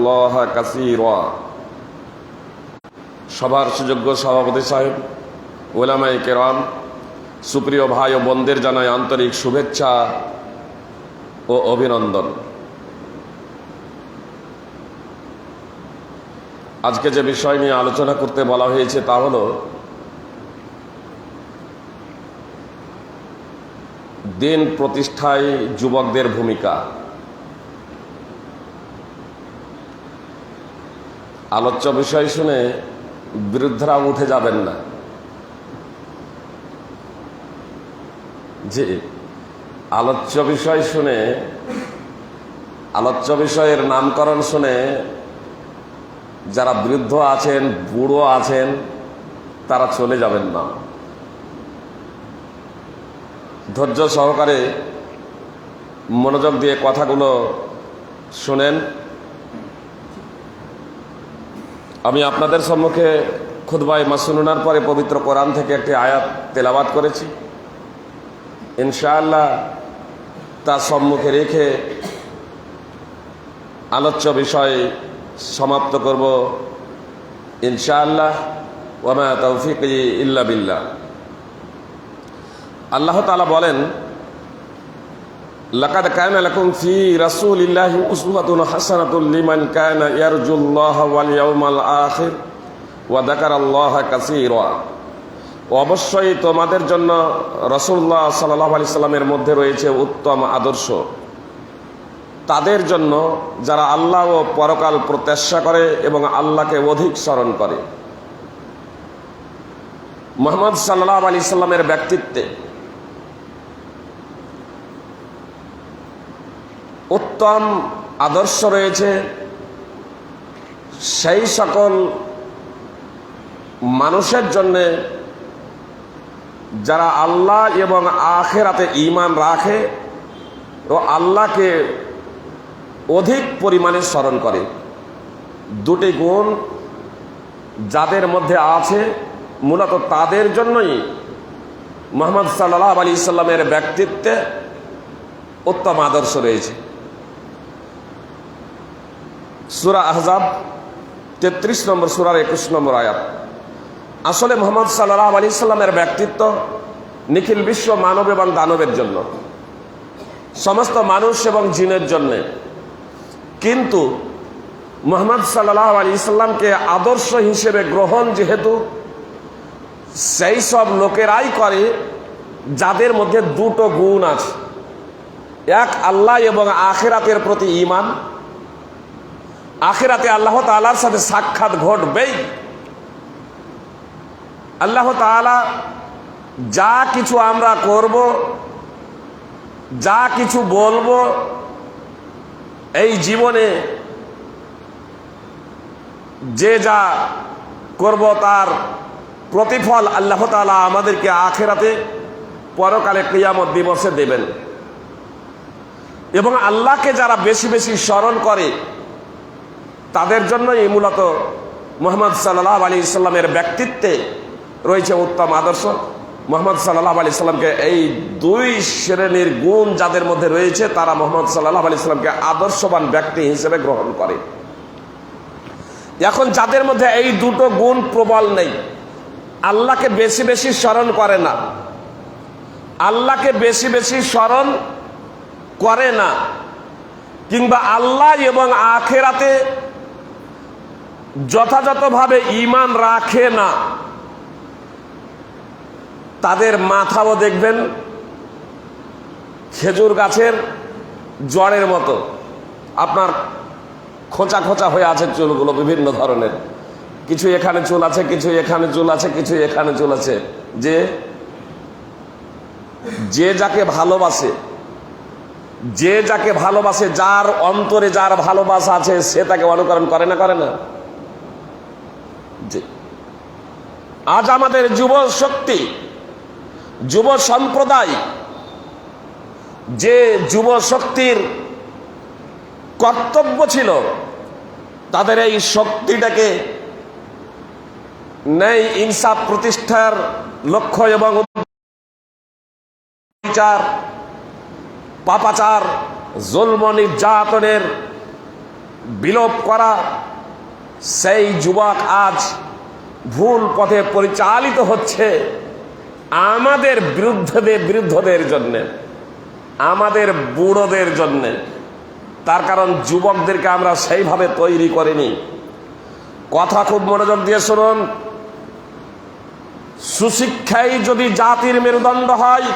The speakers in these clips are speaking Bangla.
যাকারাল্লাহা কাসীরা। সভার সুযোগ্য সভাপতি সাহেব, উলামায়ে কেরাম, সুপ্রিয় ভাই ও বোনদের জানাই আন্তরিক শুভেচ্ছা ও অভিনন্দন। আজকে যে বিষয় নিয়ে আলোচনা করতে বলা হয়েছে তা হলো দিন প্রতিষ্ঠায় যুবকদের ভূমিকা। আলোচ্য বিষয় শুনে বিরুদ্ধরা উঠে যাবেন না। যে আলোচ্য বিষয় শুনে, আলোচ্য বিষয়ের নামকরণ শুনে যারা বৃদ্ধ আছেন, বুড়ো আছেন, তারা চলে যাবেন না। ধৈর্য সহকারে মনোযোগ দিয়ে কথাগুলো শুনেন। আমি আপনাদের সম্মুখে খুতবায়ে মাসনুনার পরে পবিত্র কোরআন থেকে একটি আয়াত তেলাওয়াত করেছি। ইনশাআল্লাহ তা সম্মুখে রেখে আলোচ্য বিষয় সমাপ্ত করব ইনশাআল্লাহ। ওয়া মা তাওফীকি ইল্লা বিল্লাহ। আল্লাহ তাআলা বলেন, লাকাদ কানা লাকুম ফি রাসূলিল্লাহি উসওয়াতুন হাসানাতুন লিমান কানা ইয়ারজুল্লাহা ওয়াল ইয়াউমাল আখির ওয়া যাকারাল্লাহা কাসীরা। অবশ্যই তোমাদের জন্য রাসূলুল্লাহ সাল্লাল্লাহু আলাইহি সাল্লামের মধ্যে রয়েছে উত্তম আদর্শ তাদের জন্য যারা আল্লাহ ও পরকাল প্রত্যাশা করে এবং আল্লাহকে অধিক স্মরণ করে। মুহাম্মদ সাল্লাল্লাহু আলাইহি সাল্লামের ব্যক্তিত্বে উত্তম আদর্শ রয়েছে সেই সকল মানুষের জন্যে যারা আল্লাহ এবং আখিরাতে ঈমান রাখে ও আল্লাহকে অধিক পরিমাণে স্মরণ করে। দুটি গুণ যাদের মধ্যে আছে, মূলত তাদের জন্যই মুহাম্মদ সাল্লাল্লাহু আলাইহি সাল্লামের ব্যক্তিত্বে উত্তম আদর্শ রয়েছে। সূরা আহজাব 33 নম্বর সূরার 21 নম্বর আয়াত। আসলে মুহাম্মদ সাল্লাল্লাহু আলাইহি সাল্লামের ব্যক্তিত্ব নিখিল বিশ্ব মানব এবং দানবের জন্য, সমস্ত মানুষ এবং জিনের জন্য। কিন্তু মুহাম্মদ সাল্লাল্লাহু আলাইহি সাল্লামকে আদর্শ হিসেবে গ্রহণ যেহেতু সেই সব লোকেরাই করে যাদের মধ্যে দুটো গুণ আছে। এক, আল্লাহ এবং আখিরাতের প্রতি ঈমান। আখিরাতে আল্লাহ তাআলার সাথে সাক্ষাৎ ঘটবেই। আল্লাহ তাআলা যা কিছু আমরা করব, যা কিছু বলবো এই জীবনে, যে যা করব তার প্রতিফল আল্লাহ তাআলা আমাদেরকে আখিরাতে পরকালে কিয়ামত দিবসে দেবেন। এবং আল্লাহকে যারা বেশি বেশি স্মরণ করে তাদের জন্যই মূলত মুহাম্মদ সাল্লাল্লাহু আলাইহি সাল্লামের ব্যক্তিত্বে রয়েছে উত্তম আদর্শ। মুহাম্মদ সাল্লাল্লাহু আলাইহি সাল্লামকে এই দুই শ্রেণীর গুণ যাদের মধ্যে রয়েছে তারা মুহাম্মদ সাল্লাল্লাহু আলাইহি সাল্লামকে আদর্শবান ব্যক্তি হিসেবে গ্রহণ করে। এখন যাদের মধ্যে এই দুটো গুণ প্রবল নেই, আল্লাহকে বেশি বেশি স্মরণ করে না, আল্লাহকে বেশি বেশি স্মরণ করে না, কিংবা আল্লাহ এবং আখিরাতে যথাযথভাবে ঈমান রাখে না, তাদের মাথাও দেখবেন খেজুর গাছের জড়ের মতো, আপনার খোঁচা খোঁচা হয়ে আছে চুলগুলো বিভিন্ন ধরনের। কিছু এখানে চুল আছে, কিছু এখানে চুল আছে, কিছু এখানে চুল আছে। যে যাকে ভালোবাসে, যে যাকে ভালোবাসে, যার অন্তরে যার ভালোবাসা আছে সে তাকে অনুকরণ করে না, করে না? আজ আমাদের যুব শক্তি, যুব সম্প্রদায়, যে যুব শক্তির কর্তব্য ছিল তাদের এই শক্তিটাকে ন্যায় ইনসাফ প্রতিষ্ঠার লক্ষ্য এবং বিচার, পাপাচার, জুলম, নির্যাতনের বিলোপ করা সেই যুবক আজ ভুল পথে পরিচালিত হচ্ছে আমাদের বিরুদ্ধদের জন্যে, আমাদের বুড়োদের জন্যে। তার কারণ যুবকদেরকে আমরা সেইভাবে তৈরি করিনি। কথা খুব মনোযোগ দিয়ে শুনুন। সুশিক্ষাই যদি জাতির মেরুদণ্ড হয়,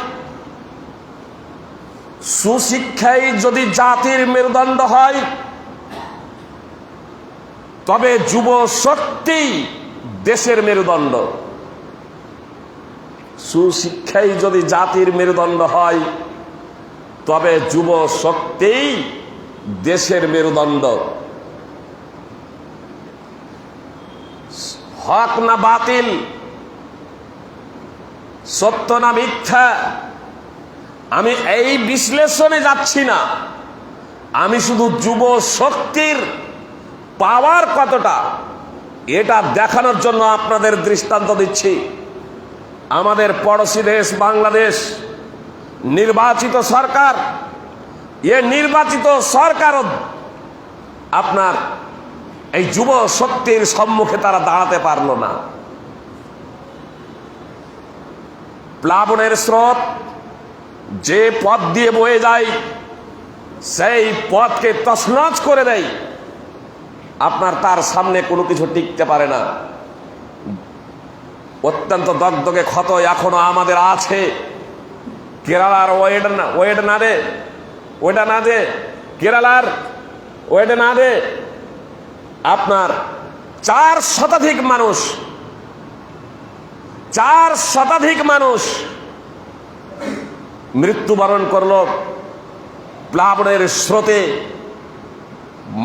সুশিক্ষাই যদি জাতির মেরুদণ্ড হয়, তবে যুব শক্তি দেশের মেরুদণ্ড। সুশিক্ষাই যদি জাতির মেরুদণ্ড হয়, তবে যুব শক্তি দেশের মেরুদণ্ড। হক না বাতিল, সত্য না মিথ্যা, আমি এই বিশ্লেষণে যাচ্ছি না। আমি শুধু যুব শক্তির পাওয়ার কতটা এটা দেখানোর জন্য আপনাদের দৃষ্টান্ত দিচ্ছি। আমাদের পড়োশী দেশ বাংলাদেশ, নির্বাচিত সরকার, এ নির্বাচিত সরকারও আপনার এই যুব শক্তির সম্মুখে তারা দাঁড়াতে পারল না। প্লাবনের স্রোত যে পথ দিয়ে বয়ে যায় সেই পথকে তছনছ করে দেয়। আপনার তার সামনে কোনো কিছু টিকতে পারে না। অত্যন্ত দগদগে ক্ষত এখনো আমাদের আছে। কেরালার কেরালার ওয়েডেনারে আপনার 4 শতাধিক মানুষ মৃত্যুবরণ করল প্লাবনের স্রোতে।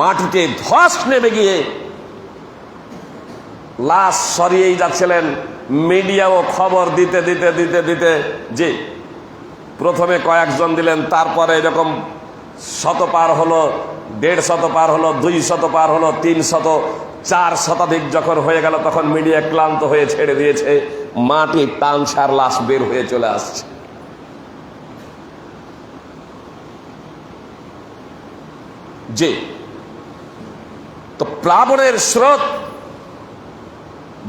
মাটিতে ধস নেমে গিয়ে লাশ সরিয়েই যাচ্ছিলেন। মিডিয়াও খবর দিতে দিতে দিতে দিতে যে প্রথমে কয়েকজন দিলেন, তারপরে এরকম 100 পার হলো, 150 পার হলো, 200 পার হলো, 300, 4 শতাধিক যখন হয়ে গেল তখন মিডিয়া ক্লান্ত হয়ে ছেড়ে দিয়েছে। মাটি টানছে আর লাশ বের হয়ে চলে আসছে। জি, তো প্লাবনের স্রোত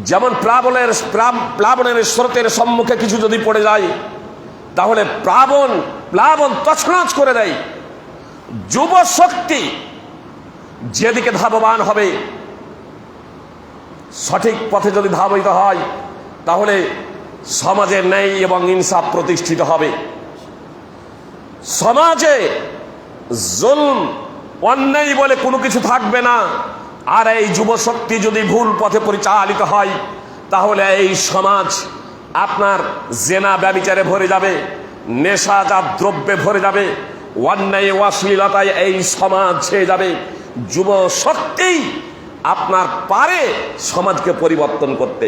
যেমন প্লাবনের স্রোতের সম্মুখে কিছু যদি পড়ে যায় তাহলে প্লাবন তছনছ করে দেয়। যুব শক্তি যেদিকে ধাবমান হবে, সঠিক পথে যদি ধাবিত হয়, তাহলে সমাজে ন্যায় এবং ইনসাফ প্রতিষ্ঠিত হবে। সমাজে জুলম অন্যায় বলে কোনো কিছু থাকবে না। আর এই যুব শক্তি যদি ভুল পথে পরিচালিত হয়, তাহলে এই সমাজ আপনার জেনা ব্যভিচারে ভরে যাবে, নেশাজাত দ্রব্যে ভরে যাবে, অন্যায় অশ্লীলতায় এই সমাজ ছেয়ে যাবে। যুব শক্তি আপনার পারে সমাজকে পরিবর্তন করতে।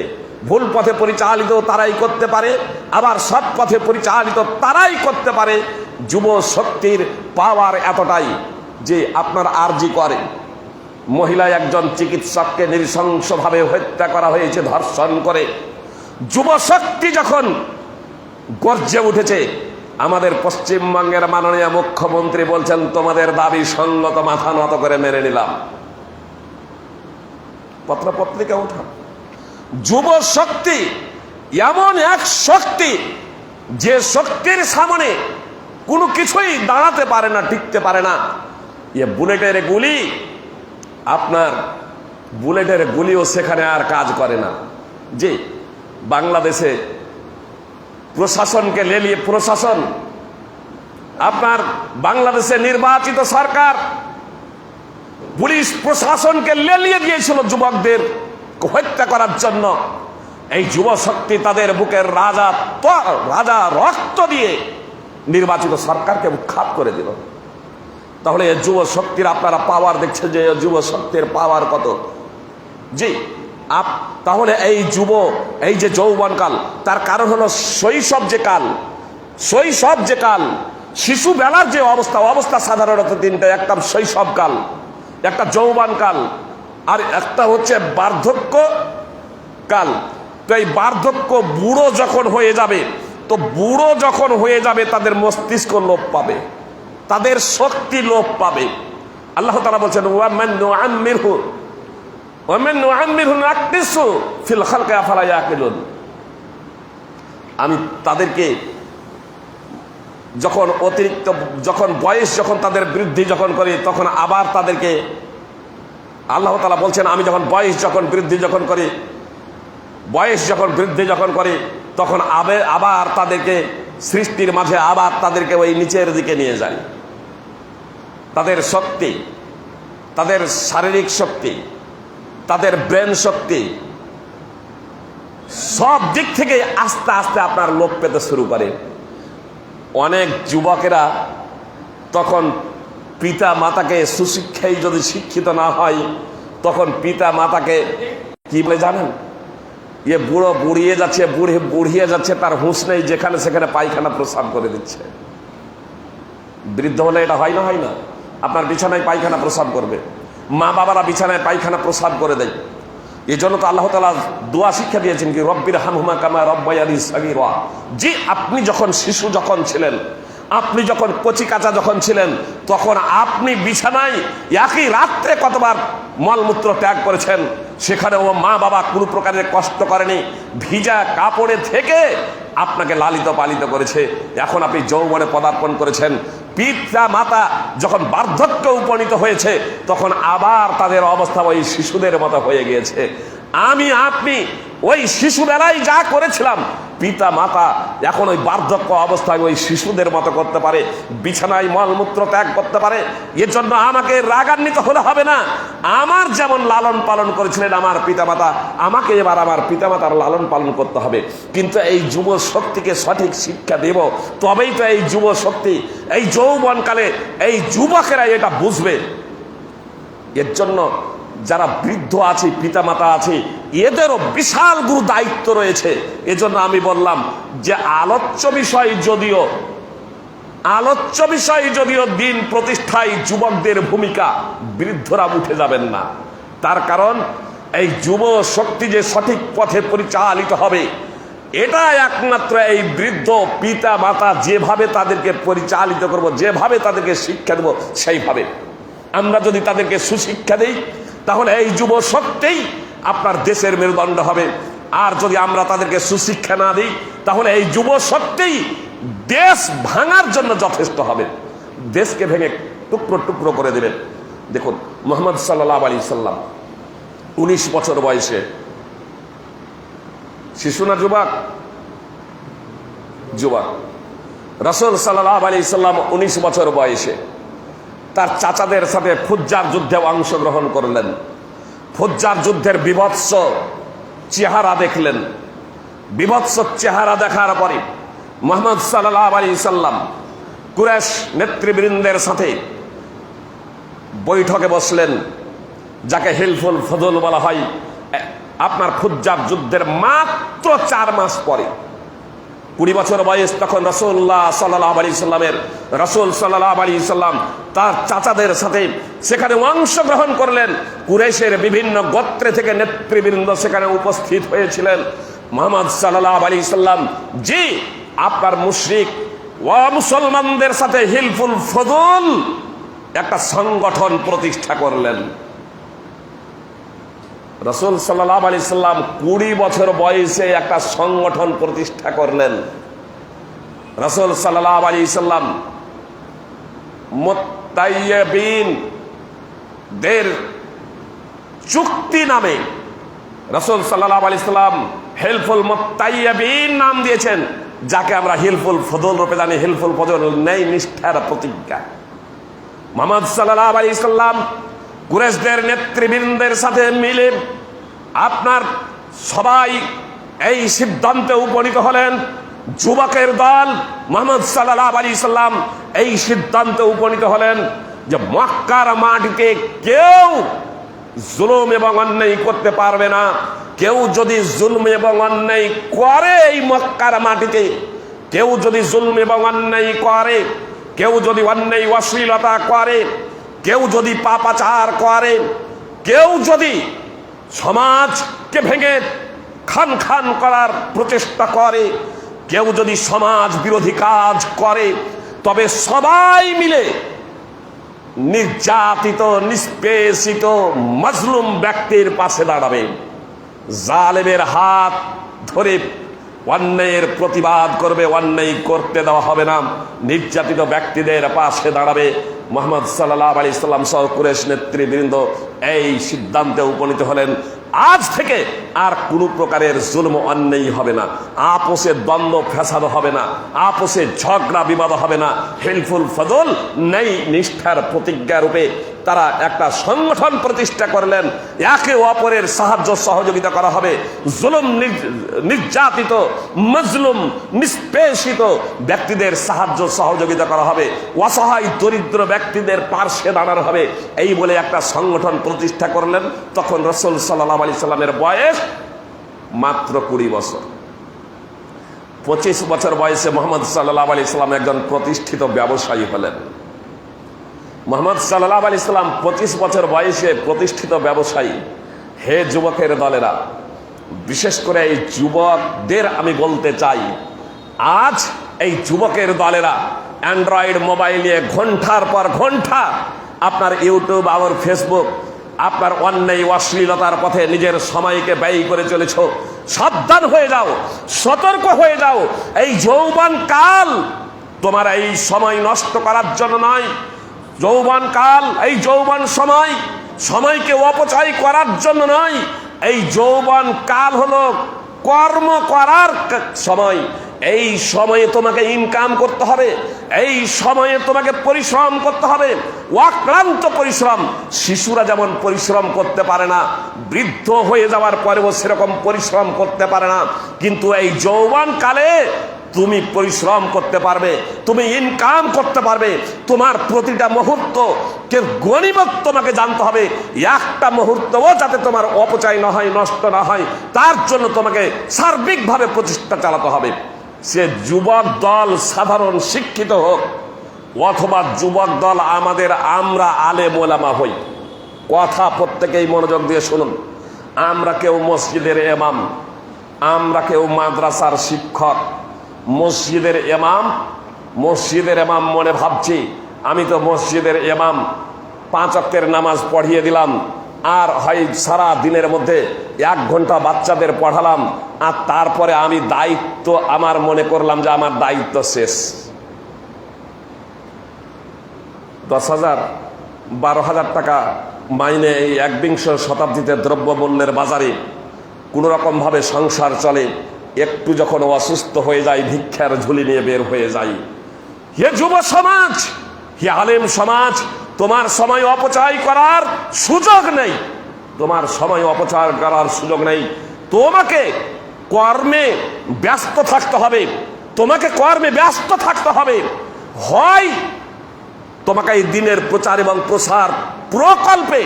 ভুল পথে পরিচালিত তারাই করতে পারে, আবার সৎ পথে পরিচালিত তারাই করতে পারে। যুব শক্তির পাওয়ার এতটাই যে আপনার আরজি করে মহিলা একজন চিকিৎসককে নৃশংসভাবে হত্যা করা হয়েছে ধর্ষণ করে। যুব শক্তি যখন গর্জে উঠেছে, আমাদের পশ্চিমবঙ্গের মাননীয় মুখ্যমন্ত্রী বলছেন তোমাদের দাবি সঙ্গত, মাথা নত করে মেনে নিলাম। পত্রপত্রিকা ওঠা। যুব শক্তি এমন এক শক্তি যে শক্তির সামনে কোনো কিছুই দাঁড়াতে পারে না, টিকতে পারে না। এ বুলেটের গুলি, আপনার বুলেটের গুলিও সেখানে আর কাজ করে না। যে বাংলাদেশে প্রশাসনকে লেলিয়ে, প্রশাসন আপনার বাংলাদেশে নির্বাচিত সরকার পুলিশ প্রশাসনকে লেলিয়ে দিয়েছিল যুবকদের হত্যা করার জন্য। এই যুব শক্তি তাদের বুকের রাজা রক্ত দিয়ে নির্বাচিত সরকারকে উৎখাত করে দিল। তাহলে যুব শক্তির আপনারা পাওয়ার দেখছেন যে যুব শক্তির পাওয়ার কত। জি, তাহলে এই যে যৌবনকাল, তার কারণ হলো শৈশব যে কাল, শিশু বেলার যে অবস্থা সাধারণত 3টা। একটা শৈশবকাল, একটা যৌবনকাল, আর একটা হচ্ছে বার্ধক্য কাল। তো এই বার্ধক্য বুড়ো যখন হয়ে যাবে, তাদের মস্তিষ্ক লোপ পাবে, তাদের শক্তি লোপ পাবে। আল্লাহ তাআলা বলছেন ওয়ামান নুআম্মিরহু নাকদিসু ফিল খালকি আফালা ইয়াকিলুন। আমি তাদেরকে যখন বয়স তাদের বৃদ্ধি করি, তখন আবার তাদেরকে আল্লাহ তাআলা বলছেন আমি যখন বয়স বৃদ্ধি করি তখন আবার তাদেরকে সৃষ্টির মাঝে আবার তাদেরকে ওই নিচের দিকে নিয়ে যাই। তাদের শক্তি, তাদের শারীরিক শক্তি, তাদের ব্রেন শক্তি সব দিক থেকে আস্তে আস্তে আপনার লোপ পেতে শুরু করে। অনেক যুবকেরা তখন পিতা মাতাকে সুশিক্ষায় যদি শিক্ষিত না হয়, তখন পিতা মাতাকে কি বলে জানেন? বুড়ো বুড়িয়ে যাচ্ছে, তার হুঁশ নেই, যেখানে সেখানে পায়খানা প্রস্রাব করে দিচ্ছে। বৃদ্ধ হলে এটা হয় না? আপনার বিছানায় পায়খানা প্রস্রাব করবে, মা বাবারা বিছানায় পায়খানা প্রস্রাব করে দেয়। এই জন্য তো আল্লাহ তাআলা দোয়া শিক্ষা দিয়েছেন কি রব্বির হামহুমা কামা রব্বায়ানি সাগীরা। যে আপনি যখন শিশু ছিলেন, আপনি যখন কচি কাঁচা ছিলেন, তখন আপনি বিছানায় একই রাত্রে কতবার মলমূত্র ত্যাগ করেছেন, সেখানেও মা বাবা কোনো প্রকারের কষ্ট করেনি, ভিজা কাপড়ে থেকে আপনাকে লালিত পালিত করেছে। এখন আপনি যৌবনে পদার্পণ করেছেন, পিতা মাতা যখন বার্ধক্যে উপনীত হয়েছে, তখন আবার তাদের অবস্থা ওই শিশুদের মতো হয়ে গিয়েছে। আপনি ওই শিশুবেলায় যা করেছিলাম, পিতা মাতা এখন ওই বার্ধক্য অবস্থায় ওই শিশুদের মতো করতে পারে, বিছানায় মলমূত্র ত্যাগ করতে পারে। এর জন্য আমাকে রাগান্বিত হলে হবে না। আমার যেমন লালন পালন করেছিলেন আমার পিতামাতা, আমাকে এবার আমার পিতামাতার লালন পালন করতে হবে। কিন্তু এই যুব শক্তিকে সঠিক শিক্ষা দেব, তবেই তো এই যুব শক্তি, এই যৌবনকালে এই যুবকেরা এটা বুঝবে। এর জন্য যারা বৃদ্ধ আছে, পিতামাতা আছে, এদেরও বিশাল গুরু দায়িত্ব রয়েছে। এজন্য আমি বললাম যে আলোচ্য বিষয় যদিও দিন প্রতিষ্ঠায় যুবকদের ভূমিকা, বৃদ্ধরা উঠে যাবেন না। তার কারণ এই যুব শক্তি যে সঠিক পথে পরিচালিত হবে, এটা একমাত্র এই বৃদ্ধ পিতা মাতা যেভাবে তাদেরকে পরিচালিত করব, যেভাবে তাদেরকে শিক্ষা দেব, সেইভাবে আমরা যদি তাদেরকে সুশিক্ষা দেই, তাহলে এই যুব শক্তি আপনার দেশের মেরুদণ্ড হবে। আর যদি আমরা তাদেরকে সুশিক্ষা না দিই, তাহলে এই যুব শক্তি দেশ ভাঙার জন্য যথেষ্ট হবে, দেশকে ভেঙে টুকরো টুকরো করে দেবে। দেখুন মুহাম্মদ সাল্লাল্লাহু আলাইহি সাল্লাম 19 বছর বয়সে, শিশু না যুবক? রাসূল সাল্লাল্লাহু আলাইহি সাল্লাম 19 বছর বয়সে তার চাচাদের সাথে ফুজ্জার যুদ্ধে অংশগ্রহণ করলেন। ফুজ্জার যুদ্ধের বিভৎস চেহারা দেখলেন। বিভৎস চেহারা দেখার পরে মুহাম্মদ সাল্লাল্লাহু আলাইহি সাল্লাম কুরাইশ নেতৃবৃন্দের সাথে বৈঠকে বসলেন, যাকে হিলফুল ফজল বলা হয়। আপনার ফুজ্জার যুদ্ধের মাত্র 4 মাস পরে, 20 বছর বয়স তখন রাসূল সাল্লাল্লাহু আলাইহি সাল্লাম তার চাচাদের সাথে সেখানে অংশগ্রহণ করলেন। কুরাইশের বিভিন্ন গোত্রে থেকে নেতৃবৃন্দ সেখানে উপস্থিত হয়েছিলেন। মুহাম্মদ সাল্লাল্লাহু আলাইহি সাল্লাম জি আপনার মুশরিক ও মুসলমানদের সাথে হিলফুল ফজল একটা সংগঠন প্রতিষ্ঠা করলেন। রাসূল সাল্লাল্লাহু আলাইহি সাল্লাম 20 বছর বয়সে একটা সংগঠন প্রতিষ্ঠা করলেন। রাসূল সাল্লাল্লাহু আলাইহি সাল্লাম মুত্তাইয়িবিন দের চুক্তি নামে রাসূল সাল্লাল্লাহু আলাইহি সাল্লাম হিলফুল মুত্তাইয়িবিন নাম দিয়েছেন, যাকে আমরা হিলফুল ফজল রূপে জানি। হিলফুল ফজল ন্যায় নিষ্ঠার প্রতিজ্ঞা। মুহাম্মদ সাল্লাল্লাহু আলাইহি সাল্লাম কুরাইশদের নেতৃবৃন্দের সাথে মিলে আপনার সবাই এই সিদ্ধান্তে উপনীত হলেন। যুবকের দল মুহাম্মদ সাল্লাল্লাহু আলাইহি সাল্লাম এই সিদ্ধান্তে উপনীত হলেন যে মক্কার মাটিতে কেউ জুলুম এবং অন্যায় করতে পারবে না। কেউ যদি জুলুম এবং অন্যায় করে, এই মক্কার মাটিতে কেউ যদি জুলুম এবং অন্যায় করে, কেউ যদি অন্যায় অশ্লীলতা করে, কেউ যদি পাপাচার করে, কেউ যদি সমাজকে ভেঙে খান খান করার প্রচেষ্টা করে, কেউ যদি সমাজ বিরোধী কাজ করে, তবে সবাই মিলে নির্যাতিত নিষ্পেষিত মাজলুম ব্যক্তির পাশে দাঁড়াবে, জালেমের হাত ধরে অন্যায়ের প্রতিবাদ করবে, অন্যায় করতে দেওয়া হবে না, নির্যাতিত ব্যক্তিদের পাশে দাঁড়াবে। মুহাম্মদ সাল্লাল্লাহু আলাইহি সাল্লাম সহ কুরাইশ নেতৃবৃন্দ এই সিদ্ধান্তে উপনীত হলেন, আজ থেকে আর কোনো প্রকারের জুলম অন্যায় হবে না, আপোষে দ্বন্দ্ব ফ্যাসাদ হবে না, আপোষে ঝগড়া বিবাদ হবে না। হিলফুল ফজল নেই নিষ্ঠার প্রতিজ্ঞা রূপে তারা একটা সংগঠন প্রতিষ্ঠা করলেন। একে অপরের সাহায্য সহযোগিতা করা হবে, জুলুম নির্যাতিত মজলুম নিষ্পেষিত ব্যক্তিদের সাহায্য সহযোগিতা করা হবে, অসহায় দরিদ্র ব্যক্তিদের পার্শ্বে দাঁড়ানো হবে, এই বলে একটা সংগঠন প্রতিষ্ঠা করলেন। তখন রাসূল সাল্লাল্লাহু আলাইহি সাল্লামের বয়স মাত্র 20 বছর। 25 বছর বয়সে মুহাম্মদ সাল্লাল্লাহু আলাইহি সাল্লাম একজন প্রতিষ্ঠিত ব্যবসায়ী হলেন। মুহাম্মদ সাল্লাল্লাহু আলাইহি সাল্লাম 25 বছর বয়সে প্রতিষ্ঠিত ব্যবসায়ী। হে যুবকের দলেরা, বিশেষ করে এই যুবকদের আমি বলতে চাই, আজ এই যুবকের দলেরা অ্যান্ড্রয়েড মোবাইল নিয়ে ঘন্টার পর ঘন্টা আপনার ইউটিউব আর ফেসবুক, আপনার অন্যায় অশ্লীলতার পথে নিজের সময়কে ব্যয় করে চলেছ। সাবধান হয়ে যাও, সতর্ক হয়ে যাও। এই যৌবন কাল তোমার এই সময় নষ্ট করার জন্য নয়। যৌবন কাল, এই যৌবন সময় সময়কে অপচয় করার জন্য নয়। এই যৌবন কাল হলো কর্ম করার সময়। এই সময়ে তোমাকে ইনকাম করতে হবে, এই সময়ে তোমাকে পরিশ্রম করতে হবে, অক্লান্ত পরিশ্রম। শিশুরা যেমন পরিশ্রম করতে পারে না, বৃদ্ধ হয়ে যাওয়ার পরেও সেরকম পরিশ্রম করতে পারে না, কিন্তু এই যৌবন কালে তুমি পরিশ্রম করতে পারবে, তুমি ইনকাম করতে পারবে। তোমার প্রতিটা মুহূর্ত কে গনিমত তোমাকে জানতে হবে। একটা মুহূর্তও যাতে তোমার অপচয় না হয়, নষ্ট না হয়, তার জন্য তোমাকে সার্বিকভাবে প্রচেষ্টা চালাতে হবে। সে যুবক দল সাধারণ শিক্ষিত হোক অথবা যুবক দল আমরা আলেম ওলামা হই, কথা প্রত্যেকেই মনোযোগ দিয়ে শুনুন। আমরা কেউ মসজিদের ইমাম, আমরা কেউ মাদ্রাসার শিক্ষক। মসজিদের ইমাম মনে ভাবছি আমি তো মসজিদের ইমাম, 5 ওয়াক্তের নামাজ পড়িয়ে দিলাম, আর হয় সারা দিনের মধ্যে 1 ঘন্টা বাচ্চাদের পড়ালাম, আর তারপরে আমি দায়িত্ব আমার মনে করলাম যে আমার দায়িত্ব শেষ। 10,000 12,000 টাকা মাইনে এই 21শ শতাব্দীতে দ্রব্যমূল্যের বাজারে কোনো রকমভাবে সংসার চলে। একটু যখন অসুস্থ হয়ে যায় ভিক্ষার ঝুলি নিয়ে বের হয়ে যাই। হে যুব সমাজ, হে আলেম সমাজ, তোমার সময় অপচয় করার সুযোগ নেই, তোমার সময় অপচয় করার সুযোগ নেই। তোমাকে কর্মে ব্যস্ত থাকতে হবে, তোমাকে কর্মে ব্যস্ত থাকতে হবে। হয় তোমাকে এই দিনের প্রচার এবং প্রসার প্রকল্পে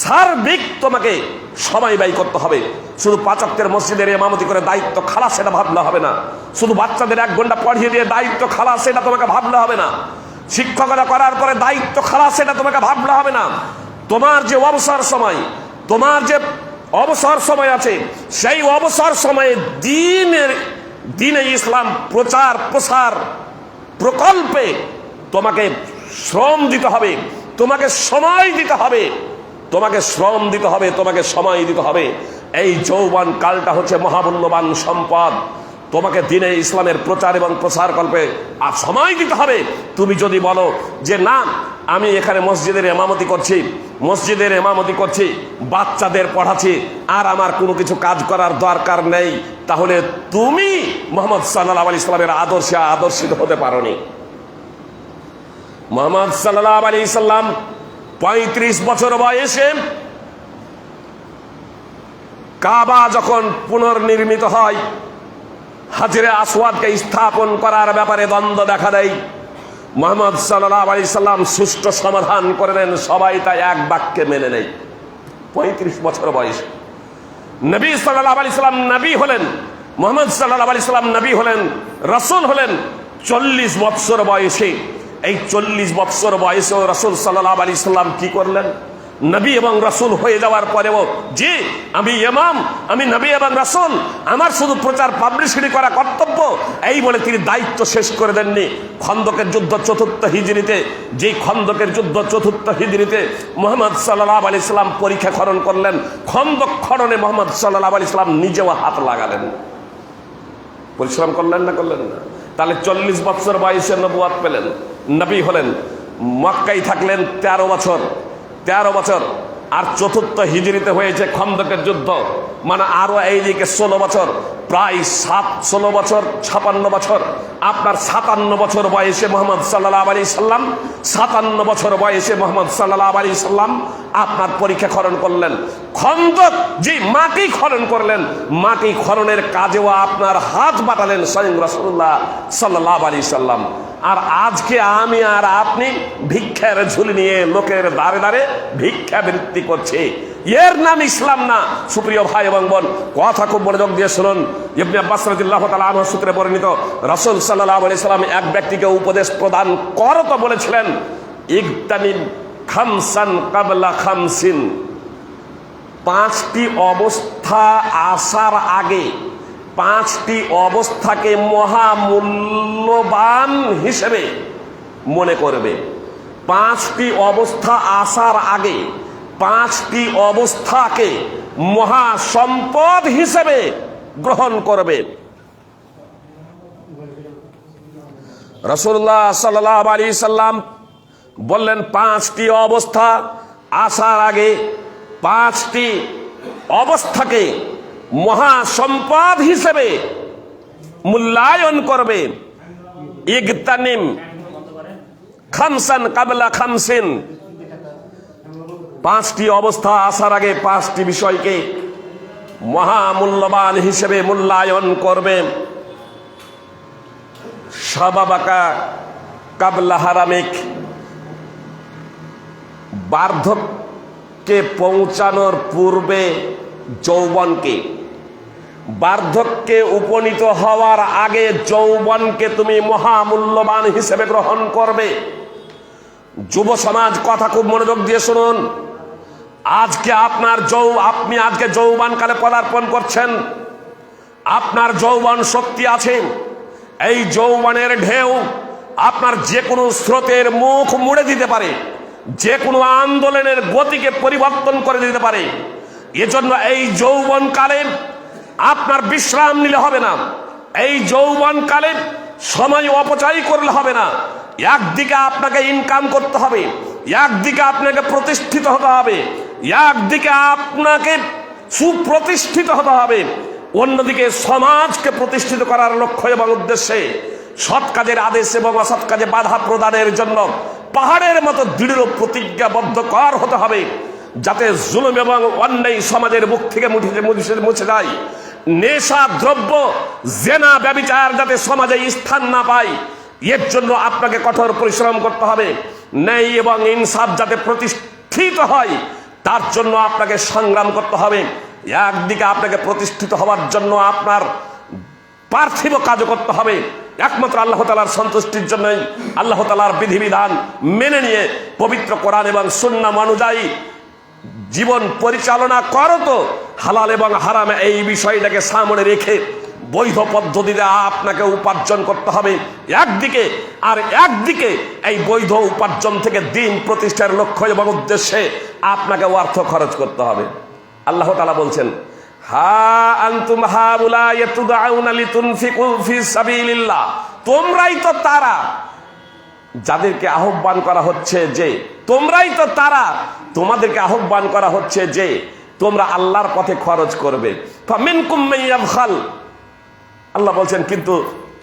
সার্বিক তোমাকে সময় ব্যয় করতে হবে। শুধু 5 ওয়াক্তের মসজিদের ইমামতি করে দায়িত্ব খালাস সেটা ভাবলে হবে না। শুধু বাচ্চাদের 1 ঘন্টা পড়িয়ে দিয়ে দায়িত্ব খালাস সেটা তোমাকে ভাবলে হবে না। শিক্ষকতা করার পরে দায়িত্ব খালাস সেটা তোমাকে ভাবলে হবে না। তোমার যে অবসর সময় আছে, সেই অবসর সময়ে দিনে ইসলাম প্রচার প্রসার প্রকল্পে তোমাকে শ্রম দিতে হবে, তোমাকে সময় দিতে হবে, তোমাকে শ্রম দিতে হবে, তোমাকে সময় দিতে হবে। এই যৌবন কালটা হচ্ছে মহামূল্যবান সম্পদ। তোমাকে দিনে ইসলামের প্রচার এবং প্রসার কল্পে আর সময় দিতে হবে। তুমি যদি বলো যে না, আমি এখানে মসজিদের ইমামতি করছি, বাচ্চাদের পড়াচ্ছি, আর আমার কোনো কিছু কাজ করার দরকার নেই, তাহলে তুমি মুহাম্মদ সাল্লাল্লাহু আলাইহি সাল্লামের আদর্শে আদর্শিত হতে পারোনি। মুহাম্মদ সাল্লাল্লাহু আলাইহি সাল্লাম 35 বছর বয়সে কাবা যখন পুনর্নির্মিত হয়, হাজরে আসওয়াদকে স্থাপন করার ব্যাপারে দ্বন্দ্ব দেখা দেয়। মুহাম্মদ সাল্লাল্লাহু আলাইহি সাল্লাম সুষ্ঠু সমাধান করে দেন, সবাই তা এক বাক্যে মেনে নেয়। 35 বছর বয়সে নবী সাল্লাল্লাহু আলাইহি সাল্লাম নবী হলেন, মুহাম্মদ সাল্লাল্লাহু আলাইহি সাল্লাম নবী হলেন, রাসূল হলেন 40 বছর বয়সে। এই 40 বছর বয়সেও রাসূল সাল্লাল্লাহু আলাইহি সাল্লাম কি করলেন? নবী এবং রাসূল হয়ে যাওয়ার পরেও যে আমি ইমাম, আমি নবী এবং রাসূল, আমার শুধু প্রচার পাবলিসিটি করা কর্তব্য, এই বলে তিনি দায়িত্ব শেষ করে দেননি। খন্দকের যুদ্ধ ৪র্থ হিজরিতে, যেই খন্দকের যুদ্ধ ৪র্থ হিজরিতে মুহাম্মদ সাল্লাল্লাহু আলাইহি সাল্লাম পরীক্ষা খনন করলেন, খন্দক খননে মুহাম্মদ সাল্লাল্লাহু আলাইহি সাল্লাম নিজেও হাত লাগালেন। পরিশ্রম করলেন না করলেন না? তাহলে 40 বছর বয়সে নবুয়ত পেলেন, নবী হলেন। মক্কায় থাকলেন 13 বছর, 13 বছর। আর ৪র্থ হিজরিতে হয়েছে খন্দকের যুদ্ধ, মানে আরো এইদিকে 16 বছর, প্রায় 16 বছর 56 বছর। আপনার 57 বছর বয়সে মুহাম্মদ সাল্লাল্লাহু আলাইহি সাল্লাম, 57 বছর বয়সে মুহাম্মদ সাল্লাল্লাহু আলাইহি সাল্লাম আপনার পরীক্ষা খনন করলেন। খন্দক যে মাটি খনন করলেন, মাটি খননের কাজেও আপনার হাত বাটালেন স্বয়ং রাসূলুল্লাহ সাল্লাল্লাহু আলাইহি সাল্লাম। আর আজকে আমি আর আপনি ভিক্ষার ঝুলি নিয়ে লোকের দ্বারে দ্বারে ভিক্ষাবৃত্তি করছি, এর নাম ইসলাম না। সুপ্রিয় ভাই এবং বোন, কথা খুব মনোযোগ দিয়ে শুনুন। ইবনে আব্বাস রাদিয়াল্লাহু তাআলা আনহু সূত্রে বর্ণিত, রাসূল সাল্লাল্লাহু আলাইহি সাল্লাম এক ব্যক্তিকে উপদেশ প্রদান করতে বলেছিলেন, ইগতানিম খামসান ক্বাবলা খামসিন, 5টি অবস্থা আসার আগে 5টি অবস্থাকে মহামূল্যবান হিসেবে মনে করবে। 5টি অবস্থা আসার আগে 5টি অবস্থাকে মহাসম্পদ হিসেবে গ্রহণ করবে। রাসূলুল্লাহ সাল্লাল্লাহু আলাইহি সাল্লাম বললেন, 5টি অবস্থা আসার আগে 5টি অবস্থাকে মহাসম্পদ হিসেবে মূল্যায়ন করবে। ইগতানিম খামসান ক্বাবলা খামসিন, 5টি অবস্থা আসার আগে 5টি বিষয়কে মহামূল্যবান হিসেবে মূল্যায়ন করবে। শাবাবাকা ক্বাবলা হারামিক, বার্ধক্যে পৌঁছানোর পূর্বে যৌবনকে, বার্ধক্যে উপনীত হওয়ার আগে যৌবনকে তুমি মহামূল্যবান হিসেবে গ্রহণ করবে। যুব সমাজ, কথা খুব মনোযোগ দিয়ে শুনুন। আজকে আপনি আজকে যৌবনকালে পদার্পণ করছেন, আপনার যৌবন শক্তি আছে। এই যৌবনের ঢেউ আপনার যে কোনো স্রোতের মুখ মুড়ে দিতে পারে, যে কোনো আন্দোলনের গতিকে পরিবর্তন করে দিতে পারে। এজন্য এই যৌবনকালে আপনার বিশ্রাম নিলে হবে না, এই যৌবনকালে সময় অপচয় করলে হবে না। একদিকে আপনাকে ইনকাম করতে হবে, একদিকে আপনাকে প্রতিষ্ঠিত হতে হবে, একদিকে আপনাকে সুপ্রতিষ্ঠিত হতে হবে, অন্যদিকে সমাজকে প্রতিষ্ঠিত করার লক্ষ্য এবং উদ্দেশ্যে সৎ কাজের আদেশ এবং অসৎ কাজে বাধা প্রদানের জন্য পাহাড়ের মতো দৃঢ় প্রতিজ্ঞাবদ্ধ কর হতে হবে, যাতে জুলুম এবং অন্যায় সমাজের মুখ থেকে মুছে যায়। নেশা দ্রব্য, জেনা, ব্যভিচার যাতে সমাজে স্থান না পায়, এর জন্য আপনাকে কঠোর পরিশ্রম করতে হবে। ন্যায় এবং ইনসাফ যাতে প্রতিষ্ঠিত হয়, তার জন্য আপনাকে সংগ্রাম করতে হবে। একদিকে আপনাকে প্রতিষ্ঠিত হওয়ার জন্য আপনার পার্থিব কাজ করতে হবে, একমাত্র আল্লাহ তাআলার সন্তুষ্টির জন্যই আল্লাহ তাআলার বিধিবিধান মেনে নিয়ে পবিত্র কোরআন এবং সুন্নাহ অনুযায়ী জীবন পরিচালনা করো। তো হালাল এবং হারাম এই বিষয়টাকে সামনে রেখে বৈধ পদ্ধতিতে আপনাকে উপার্জন করতে হবে একদিকে, আর একদিকে এই বৈধ উপার্জন থেকে দিন প্রতিষ্ঠার লক্ষ্য এবং উদ্দেশ্যে আপনাকে অর্থ খরচ করতে হবে। আল্লাহ তাআলা বলছেন, হা আনতুম হাউলাই তুদআউনা লিতুনফিকু ফি সাবিলিল্লাহ, তোমরাই তো তারা যাদেরকে আহ্বান করা হচ্ছে যে, তোমরাই তো তারা তোমাদেরকে আহ্বান করা হচ্ছে যে তোমরা আল্লাহর পথে খরচ করবে। ফামিনকুম মাইয়াবখাল, আল্লাহ বলছেন কিন্তু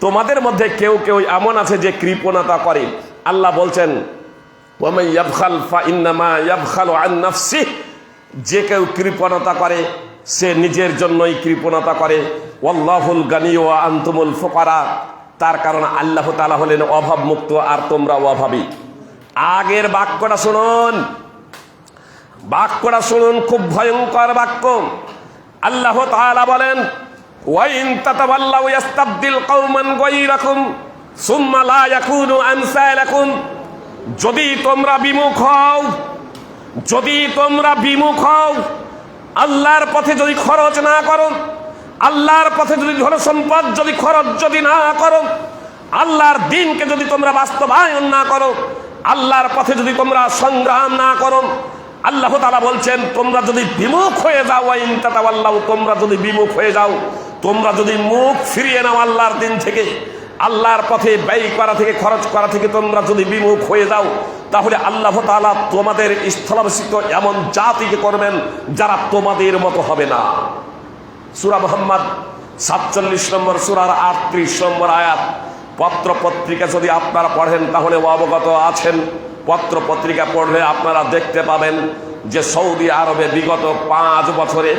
তোমাদের মধ্যে কেউ কেউ এমন আছে যে কৃপণতা করে। আল্লাহ বলছেন, ওয়া মাইয়াবখাল ফাইন্নামা ইয়াবখালু আন নাফসিহি, যে কেউ কৃপণতা করে সে নিজের জন্যই কৃপণতা করে। ওয়াল্লাহুল গানী ওয়া আনতুমুল ফুকারা, তার কারণ আল্লাহ তাআলা হলেন অভাব মুক্ত আর তোমরা অভাবী। আগের বাক্যটা শুনুন, বাক্যটা শুনুন, খুব ভয়ঙ্কর বাক্য। আল্লাহ তাআলা বলেন, ওয়া ইন তাতাওয়াল্লাউ ইয়াস্তাবদিল কওমান গায়রাকুম সুম্মা লা ইয়াকুনু আমসালাকুম, যদি তোমরা বিমুখ হও, যদি তোমরা বিমুখ হও, আল্লাহর পথে যদি খরচ না করো, আল্লাহর পথে যদি ধন সম্পদ যদি খরচ যদি না করো, আল্লাহর দ্বীনকে যদি তোমরা বাস্তবায়ন না করো, আল্লাহর পথে যদি তোমরা সংগ্রাম না করো, আল্লাহ তাআলা বলছেন তোমরা যদি বিমুখ হয়ে যাও, ওয়াইন তাতাওয়াল্লাউ, তোমরা যদি বিমুখ হয়ে যাও, তোমরা যদি মুখ ফিরিয়ে নাও আল্লাহর দ্বীন থেকে, আল্লাহর পথে ব্যয় করা থেকে খরচ করা থেকে তোমরা যদি বিমুখ হয়ে যাও, তাহলে আল্লাহ তাআলা তোমাদের স্থলাভিষিক্ত এমন জাতিকে করবেন যারা তোমাদের মতো হবে না। সূরা মুহাম্মদ 47 নম্বর সূরার 38 নম্বর আয়াত। পত্র পত্রিকা যদি আপনারা পড়েন তাহলে অবগত আছেন, পত্র পত্রিকা পড়লে আপনারা দেখতে পাবেন যে সৌদি আরবে বিগত 5 বছরে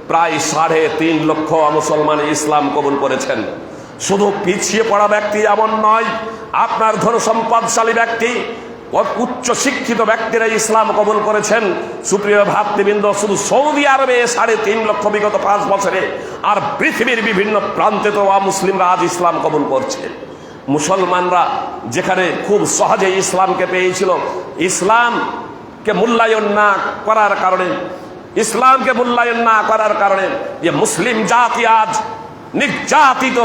প্রায় 3.5 লক্ষ মুসলমান ইসলাম কবুল করেছেন। শুধু পিছিয়ে পড়া ব্যক্তি এমন নয়, আপনার ধন সম্পদশালী ব্যক্তি, উচ্চ শিক্ষিত ব্যক্তিরা ইসলাম কবুল করেছেন। সুপ্রিয় ভাতৃবৃন্দ, শুধু সৌদি আরবে 3.5 লক্ষ বিগত 5 বছরে, আর পৃথিবীর বিভিন্ন প্রান্তে তো মুসলিমরা আজ ইসলাম কবুল করছে। মুসলমানরা যেখানে খুব সহজে ইসলামকে পেয়েছিল, ইসলামকে মূল্যায়ন না করার কারণে, ইসলামকে মূল্যায়ন না করার কারণে যে মুসলিম জাতি আজ নির্যাতিত,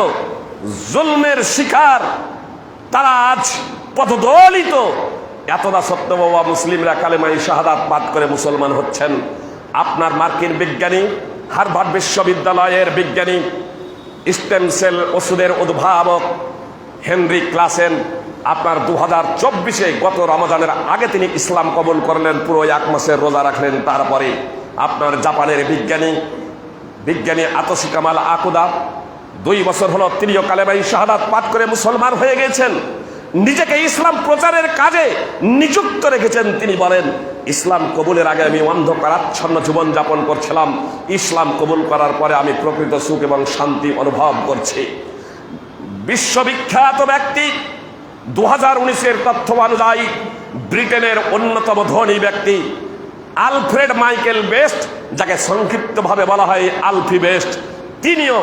জুলমের শিকার, তারা আজ পথদলিত। এতটা সত্ত্বেও বাবা মুসলিমরা কালেমায়ে শাহাদাত পাঠ করে মুসলমান হচ্ছেন। আপনার মার্কিন বিজ্ঞানী, হার্ভার্ড বিশ্ববিদ্যালয়ের বিজ্ঞানী, স্টেম সেল ওষুধের উদ্ভাবক হেনরি ক্লাসেন আপনার 2024-এ গত রমজানের আগে তিনি ইসলাম কবুল করলেন, পুরো 1 মাসের রোজা রাখলেন। তারপরে আপনার জাপানের বিজ্ঞানী আতসি কামাল আকুদা 2 বছর হলো তিনিও কালেমায়ে শাহাদাত পাঠ করে মুসলমান হয়ে গেছেন। নিজেকে ইসলাম প্রচারের কাজে নিযুক্ত রেখেছেন। তিনি বলেন, ইসলাম কবুলের আগে আমি অন্ধকারাচ্ছন্ন জীবন যাপন করছিলাম, ইসলাম কবুল করার পরে আমি প্রকৃত সুখ এবং শান্তি অনুভব করছি। বিশ্ববিখ্যাত ব্যক্তি, 2019-এর তথ্য অনুযায়ী ব্রিটেনের অন্যতম ধনী ব্যক্তি আলফ্রেড মাইকেল বেস্ট, যাকে সংক্ষিপ্তভাবে বলা হয় আলফি বেস্ট, তিনিও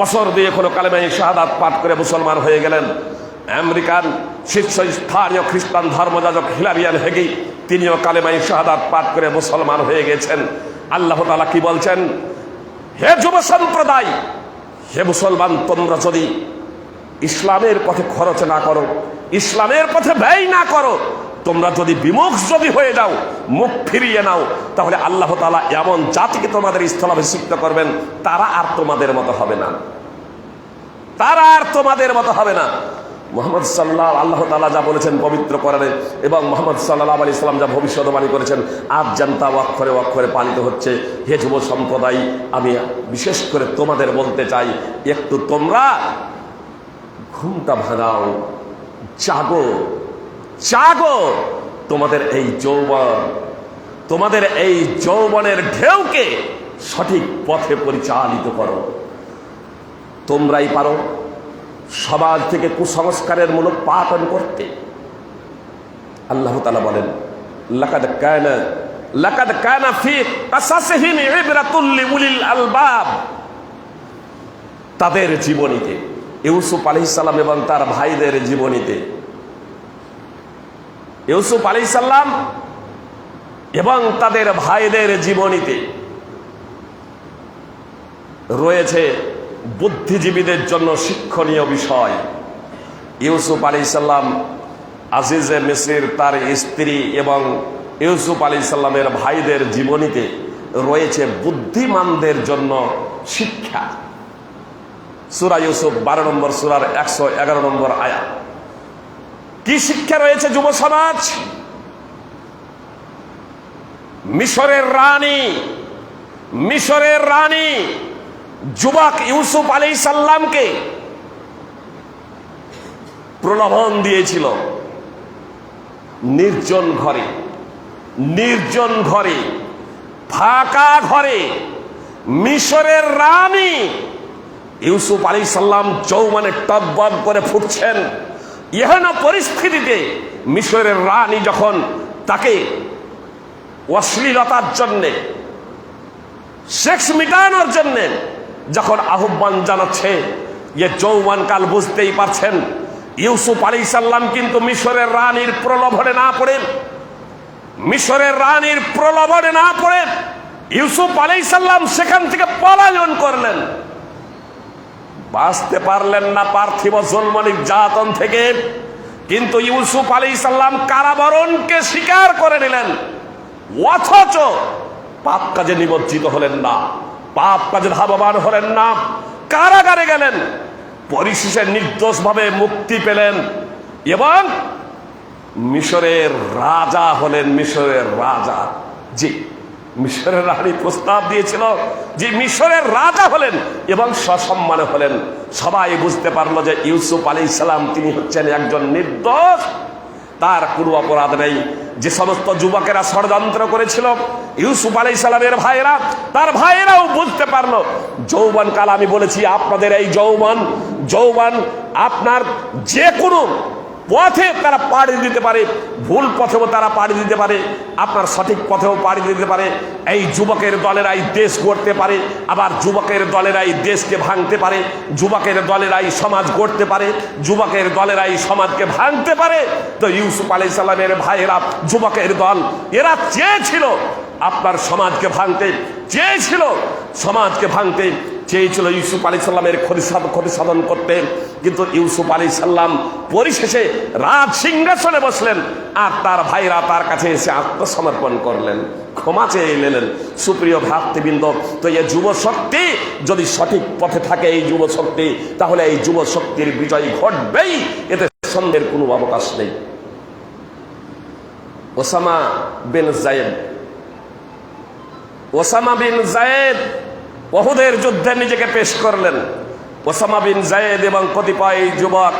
বছর 2 হলো কালেমায়ে শাহাদাত পাঠ করে মুসলমান হয়ে গেলেন। আমেরিকান শীর্ষস্থানীয় খ্রিস্টান ধর্মযাজক হিলারিয়ান হেগি, তিনিও কালেমায়ে শাহাদাত পাঠ করে মুসলমান হয়ে গেছেন। আল্লাহ তাআলা কি বলছেন? হে যুব সম্প্রদায়, হে মুসলমান, তোমরা যদি ইসলামের পথে খরচ না করো, ইসলামের পথে ব্যয় না করো, তোমরা যদি বিমুখ যদি হয়ে যাও, মুখ ফিরিয়ে নাও, তাহলে আল্লাহ তাআলা এমন জাতিকে তোমাদের স্থলাভিষিক্ত করবেন, তারা আর তোমাদের মতো হবে না, তারা আর তোমাদের মতো হবে না। মুহাম্মদ সাল্লাল্লাহু, আল্লাহ তাআলা যা বলেছেন পবিত্র কোরআনে, এবং মুহাম্মদ সাল্লাল্লাহু আলাইহি সাল্লাম যা ভবিষ্যদ্বাণী করেছেন, আজ জানতা অক্ষরে অক্ষরে পালিত হচ্ছে। হে যুব সম্প্রদায়, আমি বিশেষ করে তোমাদের বলতে চাই, একটু তোমরা ঘুমটা ভাঙাও, জাগো, জাগো। তোমাদের এই যৌবন, তোমাদের এই যৌবনের ঢেউকে সঠিক পথে পরিচালিত করো। তোমরাই পারো সমাজ থেকে কুসংস্কারের মূলোৎপাটন করতে। আল্লাহ তাআলা বলেন, লাকাদ কানা ফি কাসাসিহিম ইবরাতুল লিউলিল আলবাব। তাদের জীবনীতে, ইউসুফ আলাইহিস সালাম এবং তার ভাইদের জীবনীতে, ইউসুফ আলাইহিস সালাম এবং তাদের ভাইদের জীবনীতে রয়েছে বুদ্ধিজীবীদের জন্য শিক্ষণীয় বিষয়। ইউসুফ আলাইহিস সালাম, আজিজে মিসর, তার স্ত্রী এবং ইউসুফ আলাইহিস সালামের ভাইদের জীবনীতে রয়েছে বুদ্ধিমানদের জন্য শিক্ষা। সূরা ইউসুফ 12 নম্বর সূরার 111 নম্বর আয়াত। কি শিক্ষা রয়েছে যুব সমাজ? মিশরের রানী যুবক ইউসুফ আলাইহিস সালামকে প্রলোভন দিয়েছিল। নির্জন ঘরে, ফাঁকা ঘরে মিশরের রানী ইউসুফ আলাইহিস সালাম যৌবনে টগবগ করে ফুটছেন। এহেন পরিস্থিতিতে মিশরের রানী যখন তাকে অশ্লীলতার জন্যে, সেক্স মিটানোর জন্যে যখন আহ্বান জানাচ্ছে, এ যৌবনকাল বুঝতেই পারছেন, ইউসুফ আলাইহিস সালাম কিন্তু মিশরের রানীর প্রলোভনে না পড়ে মিশরের রানীর প্রলোভনে না পড়ে ইউসুফ আলাইহিস সালাম সেখান থেকে পলায়ন করলেন। বাঁচতে পারলেন না পার্থিব জুলম নির্যাতন থেকে, কিন্তু ইউসুফ আলাইহিস সালাম কারাবরণকে স্বীকার করে নিলেন। অথচ পাপ কাজে নিমজ্জিত হলেন না, পাপ কাজে ধাবমান হলেন না, কারাগারে গেলেন, পরিশেষে নির্দোষভাবে মুক্তি পেলেন এবং মিশরের রাজা হলেন। মিশরের রাজা, জি, মিশরের রানী প্রস্তাব দিয়েছিল যে মিশরের রাজা হলেন এবং সসম্মানে হলেন। সবাই বুঝতে পারলো যে ইউসুফ আলাইহিস সালাম তিনি হচ্ছেন একজন নির্দোষ, তার কোনো অপরাধ নেই। যে সমস্ত যুবকেরা ষড়যন্ত্র করেছিল ইউসুফ আলাইহিস সালামের ভাইয়েরা, তার ভাইয়েরাও বুঝতে পারলো যৌবন কাল, আমি বলেছি আপনাদের এই যৌবন আপনার যে কোনো পথে তারা পাড়ি দিতে পারে, ভুল পথেও তারা পাড়ি দিতে পারে, আপনার সঠিক পথেও পাড়ি দিতে পারে। এই যুবকের দলেরাই দেশ গড়তে পারে, আবার যুবকের দলেরাই দেশকে ভাঙতে পারে, যুবকের দলেরাই সমাজ গড়তে পারে, যুবকের দলেরাই সমাজকে ভাঙতে পারে। তো ইউসুফ আলাইহিস সালামের ভাইয়েরা, যুবকের দল, এরা চেয়েছিল আপনার সমাজকে ভাঙতে, চেয়েছিল সমাজকে ভাঙতে, চেয়েছিল ইউসুফ আলাইহিস সালামের ক্ষতি সাধন করতে। কিন্তু ইউসুফ আলাইহিস সালাম পরিশেষে রাজ সিংহাসনে বসলেন আর তার ভাইরা তার কাছে এসে আত্মসমর্পণ করলেন, ক্ষমা চেয়ে নিলেন। সুপ্রিয় ভ্রাতৃবৃন্দ, তো এই যুব শক্তি যদি সঠিক পথে থাকে, এই যুব শক্তি, তাহলে এই যুব শক্তির বিজয় ঘটবেই, এতে সন্দেহের কোনো অবকাশ নেই। ওসামা বিন জায়েদ উহুদের যুদ্ধে নিজেকে পেশ করলেন। ওসামা বিন জায়েদ এবং কতিপয় যুবক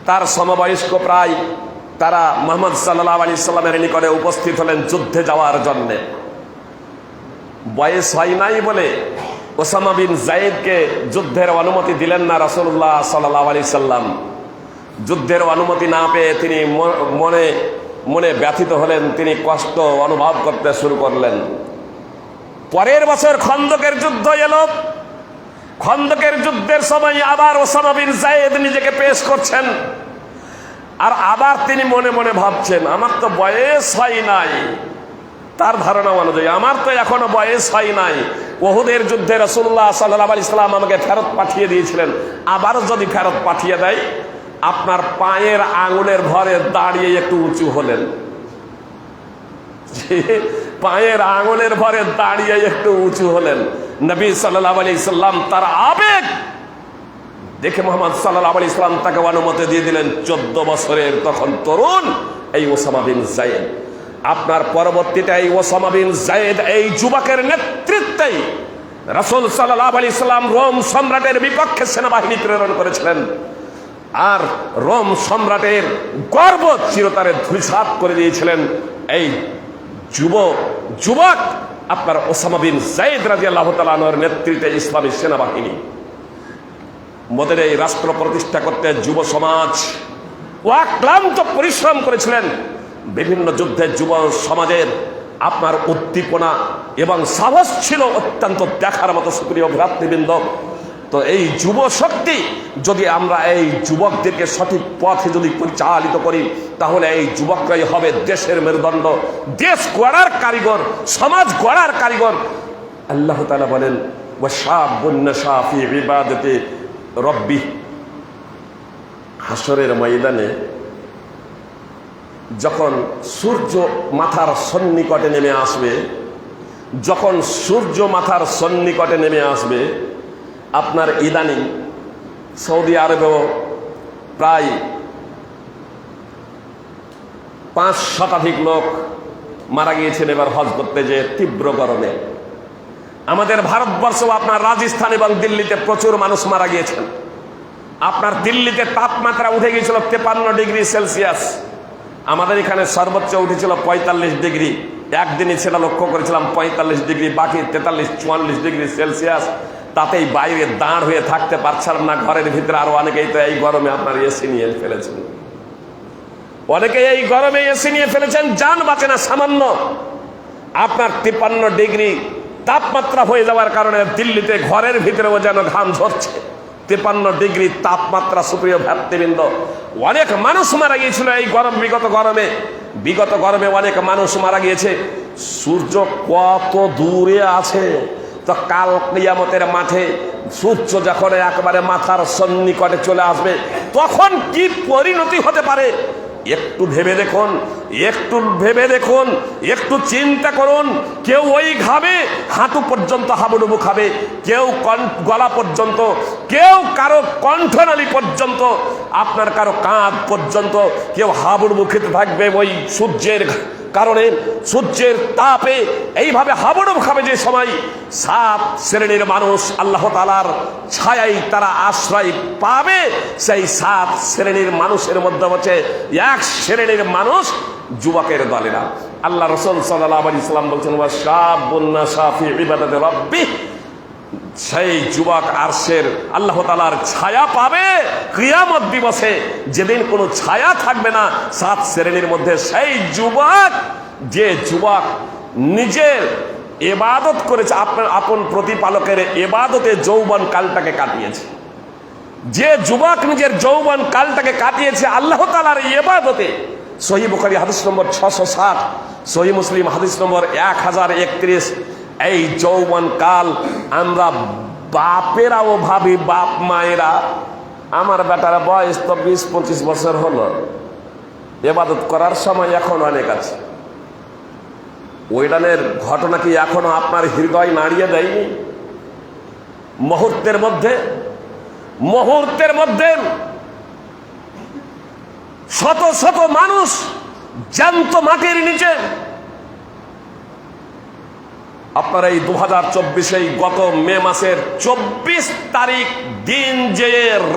তার সমবয়স্ক প্রায়, তারা মুহাম্মদ সাল্লাল্লাহু আলাইহি সাল্লামের নিকটে উপস্থিত হলেন যুদ্ধে যাওয়ার জন্য। বয়স হয় নাই বলে ওসামা বিন জায়েদকে যুদ্ধের অনুমতি দিলেন না রাসূলুল্লাহ সাল্লাল্লাহু আলাইহি সাল্লাম। যুদ্ধের অনুমতি না পেয়ে তিনি মনে ব্যথিত হলেন, তিনি কষ্ট অনুভব করতে শুরু করলেন। পরের বছর খন্দকের যুদ্ধ এলো। খন্দকের যুদ্ধের সময় আবার ওসামা বিন জায়েদ নিজেকে পেশ করছেন, আর আবার তিনি মনে মনে ভাবছেন আমার তো বয়স হয় নাই, তার ধারণা অনুযায়ী আমার তো এখনো বয়স হয় নাই। উহুদের যুদ্ধে রাসূলুল্লাহ সাল্লাল্লাহু আলাইহি সাল্লাম আমাকে ফেরত পাঠিয়ে দিয়েছিলেন, আবার যদি ফেরত পাঠিয়ে দেয়, আপনার পায়ের আঙুলের ভরে দাঁড়িয়ে একটু উঁচু হলেন, পায়ের আঙুলের ভরে দাঁড়িয়ে একটু উঁচু হলেন। নবী সাল্লাল্লাহু আলাইহি সাল্লাম তার আবেগ দেখে মুহাম্মদ সাল্লাল্লাহু আলাইহি সাল্লাম তাকে অনুমতি দিয়ে দিলেন। 14 বছরের তখন তরুণ এই ওসামা বিন জায়েদ। আপনার পরবর্তীতে এই ওসামা বিন জায়েদ এই যুবকের নেতৃত্বেই রাসূল সাল্লাল্লাহু আলাইহি সাল্লাম রোম সম্রাটের বিপক্ষে সেনাবাহিনী প্রেরণ করেছিলেন, আর রোম সম্রাটের গর্ব চিরতরে ধূলিসাৎ করে দিয়েছিলেন এই যুবক আপনার ওসামা বিন জায়েদ রাদিয়াল্লাহু তাআলা আনহুর নেতৃত্বে ইসলামী সেনাবাহিনী। মোদের এই রাষ্ট্র প্রতিষ্ঠা করতে যুব সমাজ অক্লান্ত পরিশ্রম করেছিলেন। বিভিন্ন যুদ্ধে যুব সমাজের আপনার উদ্দীপনা এবং সাহস ছিল অত্যন্ত দেখার মতো। সুপ্রিয় ভ্রাতৃবৃন্দ, তো এই যুব শক্তি যদি আমরা এই যুবকদেরকে সঠিক পথে যদি পরিচালিত করি, তাহলে এই যুবকরাই হবে দেশের মেরুদণ্ড, দেশ গড়ার কারিগর, সমাজ গড়ার কারিগর। আল্লাহ তাআলা বলেন ওয়াশাবুন নাশা ফি ইবাদাতি রব্বি। হাসরের ময়দানে যখন সূর্য মাথার সন্নিকটে নেমে আসবে, যখন সূর্য মাথার সন্নিকটে নেমে আসবে, আপনার ইদানিং সৌদি আরবেও প্রায় 5 শতাধিক লোক মারা গিয়েছেন এবার হজ করতে যে তীব্র গরমে। আমাদের ভারতবর্ষেও আপনার রাজস্থান এবং দিল্লিতে প্রচুর মানুষ মারা গিয়েছেন। আপনার দিল্লিতে তাপমাত্রা উঠে গিয়েছিল 53 ডিগ্রি সেলসিয়াস, আমাদের এখানে সর্বোচ্চ উঠেছিল 45 ডিগ্রি। একদিনই সেটা লক্ষ্য করেছিলাম 45 ডিগ্রি, বাকি 43-44 ডিগ্রি সেলসিয়াস। তাতেই বাইরে দাঁড় হয়ে থাকতে পারছিলাম না, ঘরের ভিতরে। আরো অনেকেই তো এই গরমে আপনার এসি নিয়ে ফেলেছেন, অনেকেই এই গরমে এসি নিয়ে ফেলেছেন, যান বাঁচে না সামান্য। আপনার 53 ডিগ্রি তাপমাত্রা হয়ে যাওয়ার কারণে দিল্লিতে ঘরের ভিতরেও যেন ঘাম ঝরছে। 53 ডিগ্রি তাপমাত্রা। সুপ্রিয় ভ্রাতৃবৃন্দ, অনেক মানুষ মারা গিয়েছিল এই গরম, বিগত গরমে। বিগত গরমে অনেক মানুষ মারা গিয়েছে। সূর্য কত দূরে আছে, তো কাল কিয়ামতের মাঠে সূর্য যখন একেবারে মাথার সন্নিকটে চলে আসবে তখন কি পরিণতি হতে পারে একটু ভেবে দেখুন, একটু ভেবে দেখুন, একটু চিন্তা করুন। কেউ ওই ঘামে হাঁটু পর্যন্ত হাবুডুবু খাবে, কেউ গলা পর্যন্ত, কেউ কারো কণ্ঠনালী পর্যন্ত, আপনার কারো কাঁধ পর্যন্ত কেউ হাবুডুবু খেতে থাকবে ওই সূর্যের কারণে, সূর্যের তাপে এইভাবে হাবুডুবু খাবে। যে সময় 7 শ্রেণীর মানুষ আল্লাহ তাআলার ছায়ায় তারা আশ্রয় পাবে, সেই 7 শ্রেণীর মানুষের মধ্যে হচ্ছে 1 শ্রেণীর মানুষ যুবকের দলেরা। আল্লাহ রাসূল সাল্লাল্লাহু আলাইহি ওয়াসাল্লাম বলছেন, ওয়া শাবুন নাশা ফি ইবাদাতি রাব্বিহ, সেই যুবক আরশের আল্লাহ তাআলার ছায়া পাবে কিয়ামত দিবসে, যেদিন কোনো ছায়া থাকবে না। 7 শ্রেণীর মধ্যে সেই যুবক, যে যুবক নিজের ইবাদত করেছে, আপনার আপন প্রতিপালকের ইবাদতে যৌবন কালটাকে কাটিয়েছে, যে যুবক নিজের যৌবন কালটাকে কাটিয়েছে আল্লাহ তাআলার ইবাদতে। সহিহ বুখারী হাদিস নম্বর 607, সহিহ মুসলিম হাদিস নম্বর 1031। এই যৌবন কাল আমরা বাপেরাও ভাবি, বাপ মায়েরা, আমার বেটার বয়স তো 20-25 বছর হলো, ইবাদত করার সময় এখন অনেক আছে। ওইটানের ঘটনা কি এখনো আপনার হৃদয় নাড়িয়ে দেয়নি? মুহূর্তের মধ্যে শত শত মানুষ জ্যান্ত মাটির নিচে। আপনার এই 2024 গত মে মাসের 24 তারিখ দিন, যে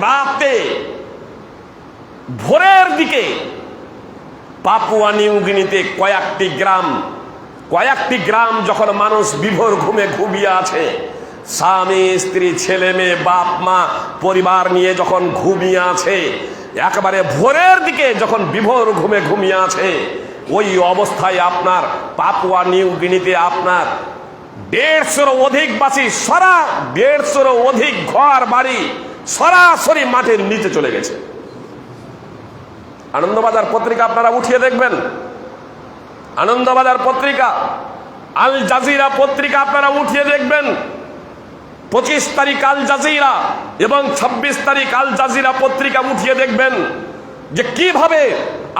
রাতে ভোরের দিকে পাপুয়া নিউ গিনিতে কয়েকটি গ্রাম যখন মানুষ বিভোর ঘুমে ঘুমিয়ে আছে, স্বামী স্ত্রী ছেলে মেয়ে বাপ মা পরিবার নিয়ে যখন ঘুমিয়ে আছে, একেবারে ভোরের দিকে যখন বিভোর ঘুমে ঘুমিয়ে আছে, ওই অবস্থায় আপনার পাপুয়া নিউ গিনিতে আপনার 150-এরও অধিক বাসী, 150-এরও অধিক ঘর বাড়ি সরাসরি মাটির নিচে চলে গেছে। আনন্দবাজার পত্রিকা আপনারা উঠিয়ে দেখবেন, আনন্দবাজার পত্রিকা, আল জাজিরা পত্রিকা আপনারা উঠিয়ে দেখবেন। 25 তারিখ আল জাজিরা এবং 26 তারিখ আল জাজিরা পত্রিকা উঠিয়ে দেখবেন যে কিভাবে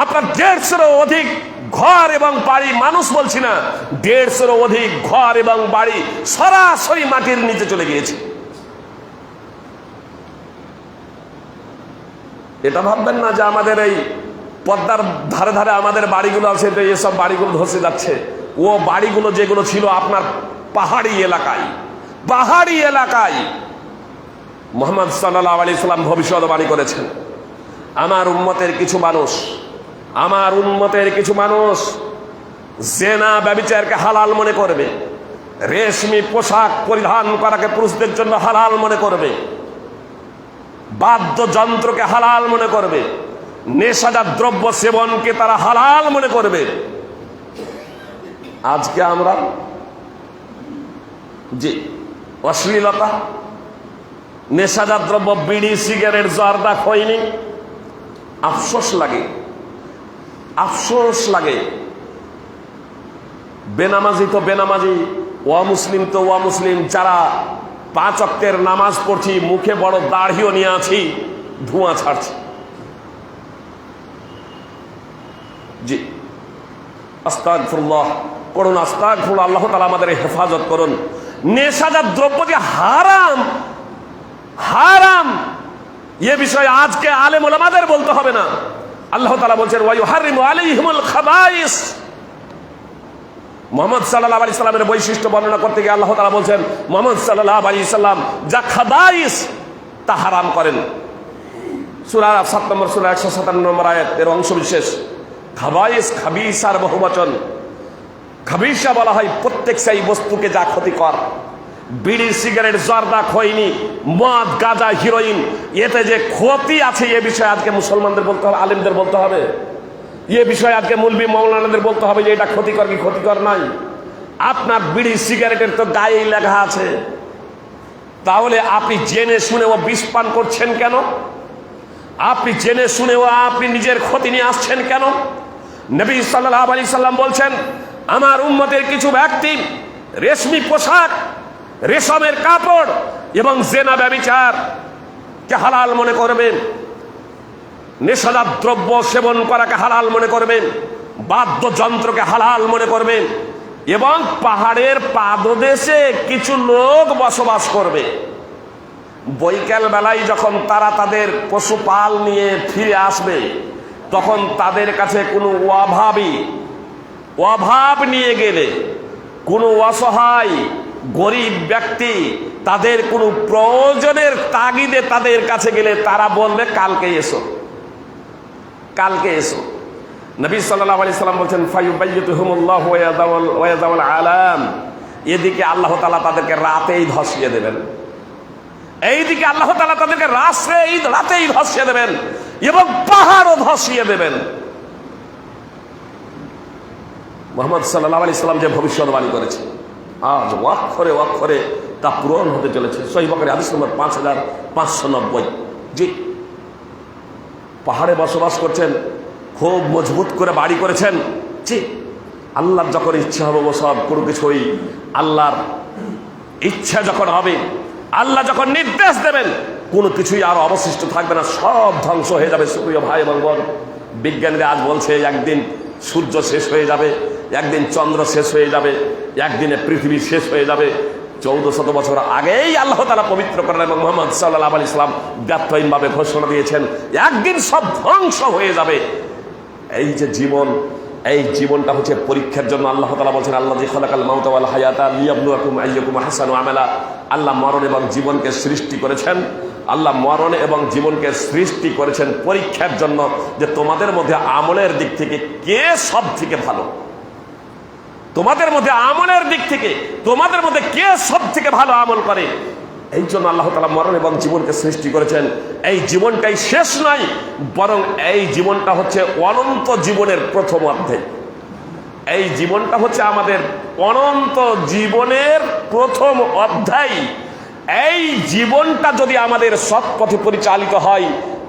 আপনার 150-এরও অধিক ঘর এবং বাড়ি, মানুষ বলছি না, 150-এরও অধিক ঘর এবং বাড়ি সরাসরি মাটির নিচে চলে গিয়েছে। এটা ভাববেন না যে আমাদের এই পদ্মার ধারে ধারে আমাদের বাড়িগুলো আছে, এসব বাড়িগুলো ধসে যাচ্ছে। ও বাড়িগুলো যেগুলো ছিল আপনার পাহাড়ি এলাকায় মুহাম্মদ সাল্লাল্লাহু আলাইহি সাল্লাম ভবিষ্যদ্বাণী করেছেন, আমার উম্মতের কিছু মানুষ জেনা ব্যভিচারকে হালাল মনে করবে, রেশমি পোশাক পরিধান করাকে পুরুষদের জন্য হালাল মনে করবে, বাদ্যযন্ত্রকে হালাল মনে করবে, নেশাজাত দ্রব্য সেবনকে তারা হালাল মনে করবে। আজকে আমরা যে অশ্লীলতা, নেশাজাত দ্রব্য, বিড়ি সিগারেট জর্দা খৈনি, আফসোস লাগে। বেনামাজি তো বেনামাজি, অমুসলিম তো অমুসলিম, যারা 5 ওয়াক্তের নামাজ পড়ছি, মুখে বড় দাড়িও নিয়ে আছি, ধোঁয়া ছাড়ছি। জি, আস্তাগফিরুল্লাহ করুন, আস্তাগফিরুল্লাহ, আল্লাহ তাআলা আমাদের হেফাজত করুন। নেশাজাত দ্রব্য যে হারাম এ বিষয়ে আজকে আলেম ওলামাদের বলতে হবে না। আল্লাহ তাআলা বলছেন, ওয়া ইউহারিমু আলাইহিমুল খাবাইস। মুহাম্মদ সাল্লাল্লাহু আলাইহি সাল্লামের বৈশিষ্ট্য বর্ণনা করতে গিয়ে আল্লাহ তাআলা বলছেন, মুহাম্মদ সাল্লাল্লাহু আলাইহি সাল্লাম যা খাবাইস তা হারাম করেন। সূরা 7 নম্বর সূরা 157 নম্বর আয়াত এর অংশ বিশেষ। খাবাইস, খাবিসার বহুবচন। খাবিসা বলা হয় প্রত্যেক সেই বস্তুকে যা ক্ষতিকর। বিড়ি সিগারেট জর্দা খৈনি মদ গাঁজা হিরোইন, এতে যে ক্ষতি আছে এ বিষয়ে আজকে মুসলমানদের বলতে হবে, আলেমদের বলতে হবে। এ বিষয়ে আজকে মুলবি মৌলানাদের বলতে হবে যে এটা ক্ষতিকর কি ক্ষতিকর নাই। আপনার বিড়ি সিগারেটের তো গায়েই লেখা আছে, তাহলে আপনি জেনে শুনেও বিষ পান করছেন কেন? আপনি জেনে শুনেও আপনি নিজের ক্ষতি নিয়ে আসছেন কেন? নবী সাল্লাল্লাহু আলাইহি সাল্লাম বলছেন, আমার উম্মতের কিছু ব্যক্তি রেশমি পোশাক, রেশমের কাপড় এবং জেনা ব্যভিচার কে হালাল মনে করবেন, নেশাদার দ্রব্য সেবন করাকে হালাল মনে করবেন, বাদ্যযন্ত্রকে হালাল মনে করবেন, এবং পাহাড়ের পাদদেশে কিছু লোক বসবাস করবে। বৈকাল বেলায় যখন তারা তাদের পশুপাল নিয়ে ফিরে আসবে, তখন তাদের কাছে কোনো অভাব নিয়ে গেলে, কোনো অসহায় গরিব ব্যক্তি তাদের কোনো প্রয়োজনের তাগিদে তাদের কাছে গেলে তারা বলবে, কালকে এসো, কালকে এসো। নবী সাল্লাল্লাহু আলাইহি সাল্লাম বলছেন, ফায়ুবাইয়িতুহুমুল্লাহু ওয়া ইয়াযাউল আলাম, এদিকে আল্লাহ তাআলা তাদেরকে রাতেই ধসিয়ে দেবেন, এইদিকে আল্লাহ তাআলা তাদেরকে রাতেই ধসিয়ে দেবেন এবং পাহাড়ও ধসিয়ে দেবেন। মুহাম্মদ সাল্লাল্লাহু আলাইহি সাল্লাম যে ভবিষ্যৎবাণী করেছে, আজ অক্ষরে অক্ষরে তা পূরণ হতে চলেছে। সহিহ বুখারী হাদিস নম্বর 5590। জি, পাহাড়ে বসবাস করছেন, খুব মজবুত করে বাড়ি করেছেন। জি, আল্লাহর যখন ইচ্ছা হবে সব কোনো কিছুই, আল্লাহর ইচ্ছা যখন হবে, আল্লাহ যখন নির্দেশ দেবেন, কোনো কিছুই আর অবশিষ্ট থাকবে না, সব ধ্বংস হয়ে যাবে। সুপ্রিয় ভাই এবং বোন, বিজ্ঞানীরা আজ বলছে একদিন সূর্য শেষ হয়ে যাবে, একদিন চন্দ্র শেষ হয়ে যাবে, একদিনে পৃথিবী শেষ হয়ে যাবে। 1400 বছর আগেই আল্লাহ তাআলা পবিত্র করেন এবং মুহাম্মদ সাল্লাল্লাহু আলাইহি সাল্লাম ব্যর্থহীনভাবে ঘোষণা দিয়েছেন, একদিন সব ধ্বংস হয়ে যাবে। এই যে জীবন, এই জীবনটা হচ্ছে পরীক্ষার জন্য। আল্লাহ তাআলা বলছেন, আল্লাযী খালাকাল মাউতা ওয়াল হায়াতা লিয়াবলুয়াকুম আইয়ুকুম আহসানু আমালা। আল্লাহ মরণ এবং জীবনকে সৃষ্টি করেছেন, আল্লাহ মরণ এবং জীবনকে সৃষ্টি করেছেন পরীক্ষার জন্য, যে তোমাদের মধ্যে আমলের দিক থেকে কে সব থেকে ভালো, তোমাদের মধ্যে আমলের দিক থেকে তোমাদের মধ্যে কে সব থেকে ভালো আমল করে। এই জন্য আল্লাহ তাআলা মরণ এবং জীবনকে সৃষ্টি করেছেন। এই জীবনটাই শেষ নয়, বরং এই জীবনটা হচ্ছে অনন্ত জীবনের প্রথম অধ্যায়। এই জীবনটা হচ্ছে আমাদের অনন্ত জীবনের প্রথম অধ্যায়। এই জীবনটা যদি আমাদের সৎ পথে পরিচালিত হয়,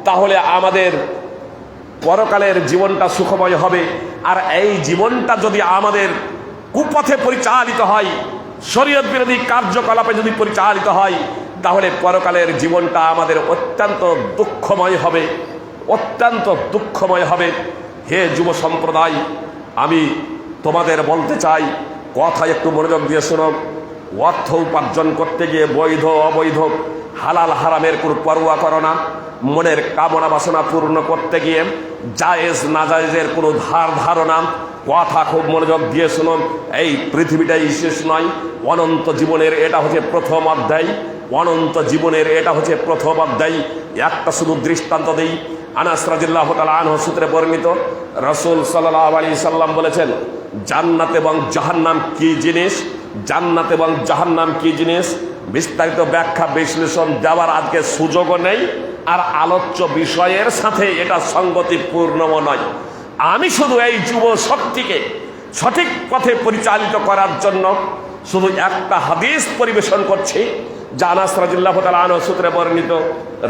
তাহলে আমাদের পরকালের জীবনটা সুখময় হবে। আর এই জীবনটা যদি আমাদের কুপথে পরিচালিত হয়, শরীয়ত বিরোধী কার্যকলাপে যদি পরিচালিত হয়, তাহলে পরকালের জীবনটা আমাদের অত্যন্ত দুঃখময় হবে, অত্যন্ত দুঃখময় হবে। হে যুব সম্প্রদায়, আমি তোমাদের বলতে চাই, কথা একটু মনোযোগ দিয়ে শোনো। অর্থ উপার্জন করতে গিয়ে বৈধ অবৈধ, হালাল হারামের কোনো পরোয়া করো না। মনের কামনা বাসনা পূর্ণ করতে গিয়ে জায়েজ নাজায়েজের কোনো ধারণা। কথা খুব মনোযোগ দিয়ে শুনুন, এই পৃথিবীটাই শেষ নয়, অনন্ত জীবনের এটা হচ্ছে প্রথম অধ্যায়, অনন্ত জীবনের এটা হচ্ছে প্রথম অধ্যায়। একটা শুধু দৃষ্টান্ত দিই। আনাস রাদিয়াল্লাহু তাআলা আনহু সূত্রে বর্ণিত, রাসূল সাল্লাল্লাহু আলাইহি সাল্লাম বলেছেন, জান্নাত এবং জাহান্নাম কি জিনিস, জান্নাত এবং জাহান্নাম কি জিনিস বিস্তারিত ব্যাখ্যা বিশ্লেষণ দেওয়ার আজকে সুযোগও নেই, আর আলোচ্য বিষয়ের সাথে এটা সঙ্গতিপূর্ণও নয়। আমি শুধু এই যুব শক্তিকে সঠিক পথে পরিচালিত করার জন্য শুধু একটা হাদিস পরিবেশন করছি, যা আনাস রাদিয়াল্লাহু তাআলা আনহু সূত্রে বর্ণিত।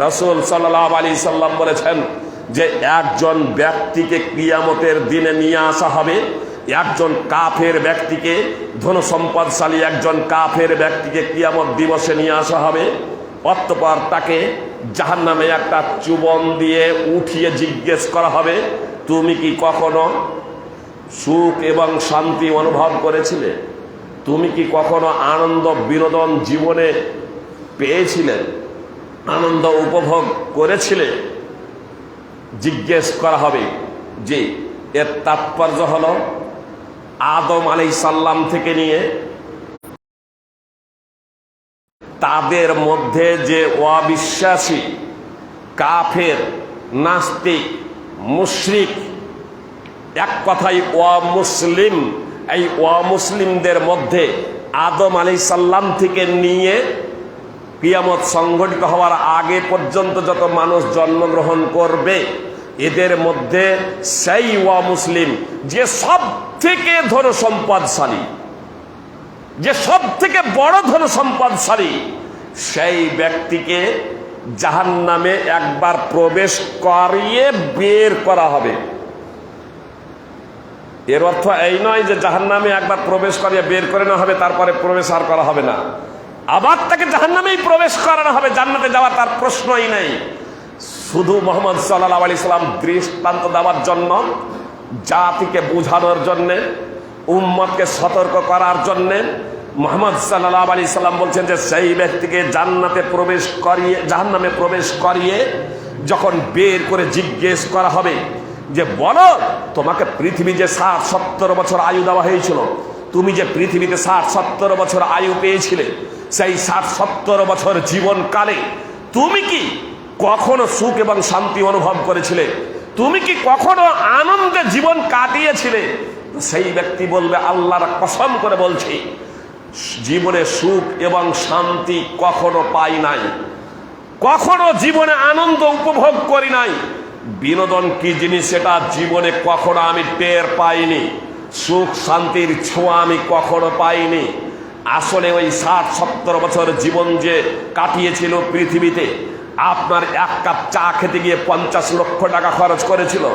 রাসূল সাল্লাল্লাহু আলাইহি সাল্লাম বলেছেন যে একজন ব্যক্তিকে কিয়ামতের দিনে নিয়ে আসা হবে, একজন কাফের ব্যক্তিকে, ধন সম্পদশালী একজন কাফের ব্যক্তিকে কিয়ামত দিবসে নিয়ে আসা হবে। অতঃপর তাকে জাহান্নামে একটা চুবন দিয়ে উঠিয়ে জিজ্ঞেস করা হবে, তুমি কি কখনো সুখ এবং শান্তি অনুভব করেছিলে? তুমি কি কখনো আনন্দ বিনোদন জীবনে পেয়েছিলে? আনন্দ উপভোগ করেছিলে? জিজ্ঞেস করা হবে। যে এর তাৎপর্য হলো, আদম আলাইহিস সালাম থেকে নিয়ে তাদের মধ্যে যে অবিশ্বাসী, কাফের, নাস্তিক, মুশরিক, এক কথায় অমুসলিম, এই অমুসলিমদের মধ্যে আদম আলাইহিস সালাম থেকে নিয়ে কিয়ামত সংঘটিত হওয়ার আগে পর্যন্ত যত মানুষ জন্মগ্রহণ করবে, এদের মধ্যে সেই অমুসলিম যে সব থেকে ধন সম্পদশালী, যে সব থেকে বড় ধন সম্পদশালী, সেই ব্যক্তিকে জাহান্নামে একবার প্রবেশ করিয়ে বের করা হবে। এর অর্থ এই নয় যে জাহান্নামে একবার প্রবেশ করিয়ে বের করে নেওয়া হবে, তারপরে প্রবেশ আর করা হবে না, আবার তাকে জাহান্নামেই প্রবেশ করানো হবে, জান্নাতে যাওয়া তার প্রশ্নই নেই। শুধু মুহাম্মদ সাল্লাল্লাহু আলাইহি সাল্লাম দৃষ্টান্ত দেওয়ার জন্য, জাতিকে বোঝানোর জন্যে, উম্মতকে সতর্ক করার জন্যে মুহাম্মদ সাল্লাল্লাহু আলাইহি সাল্লাম বলছেন যে সেই ব্যক্তিকে জাহান্নামে প্রবেশ করিয়ে যখন বের করে জিজ্ঞেস করা হবে যে বলো, তোমাকে পৃথিবী যে 60-70 বছর আয়ু দেওয়া হয়েছিল, তুমি যে পৃথিবীতে 60-70 বছর আয়ু পেয়েছিলে, সেই 60-70 বছর জীবনকালে তুমি কি কখনো সুখ এবং শান্তি অনুভব করেছিলে? তুমি কি কখনো আনন্দে জীবন কাটিয়েছিলে? সেই ব্যক্তি বলবে, আল্লাহর কসম করে বলছি, জীবনে সুখ এবং শান্তি কখনো পাই নাই, কখনো জীবনে আনন্দ উপভোগ করি নাই, বিনোদন কি জিনিস সেটা জীবনে কখনো আমি টের পাইনি, সুখ শান্তির ছোঁয়া আমি কখনো পাইনি। আসলে ওই 60-70 বছর জীবন যে কাটিয়েছিল পৃথিবীতে, আপনার এক কাপ চা খেতে গিয়ে 50 লক্ষ টাকা খরচ করেছিল,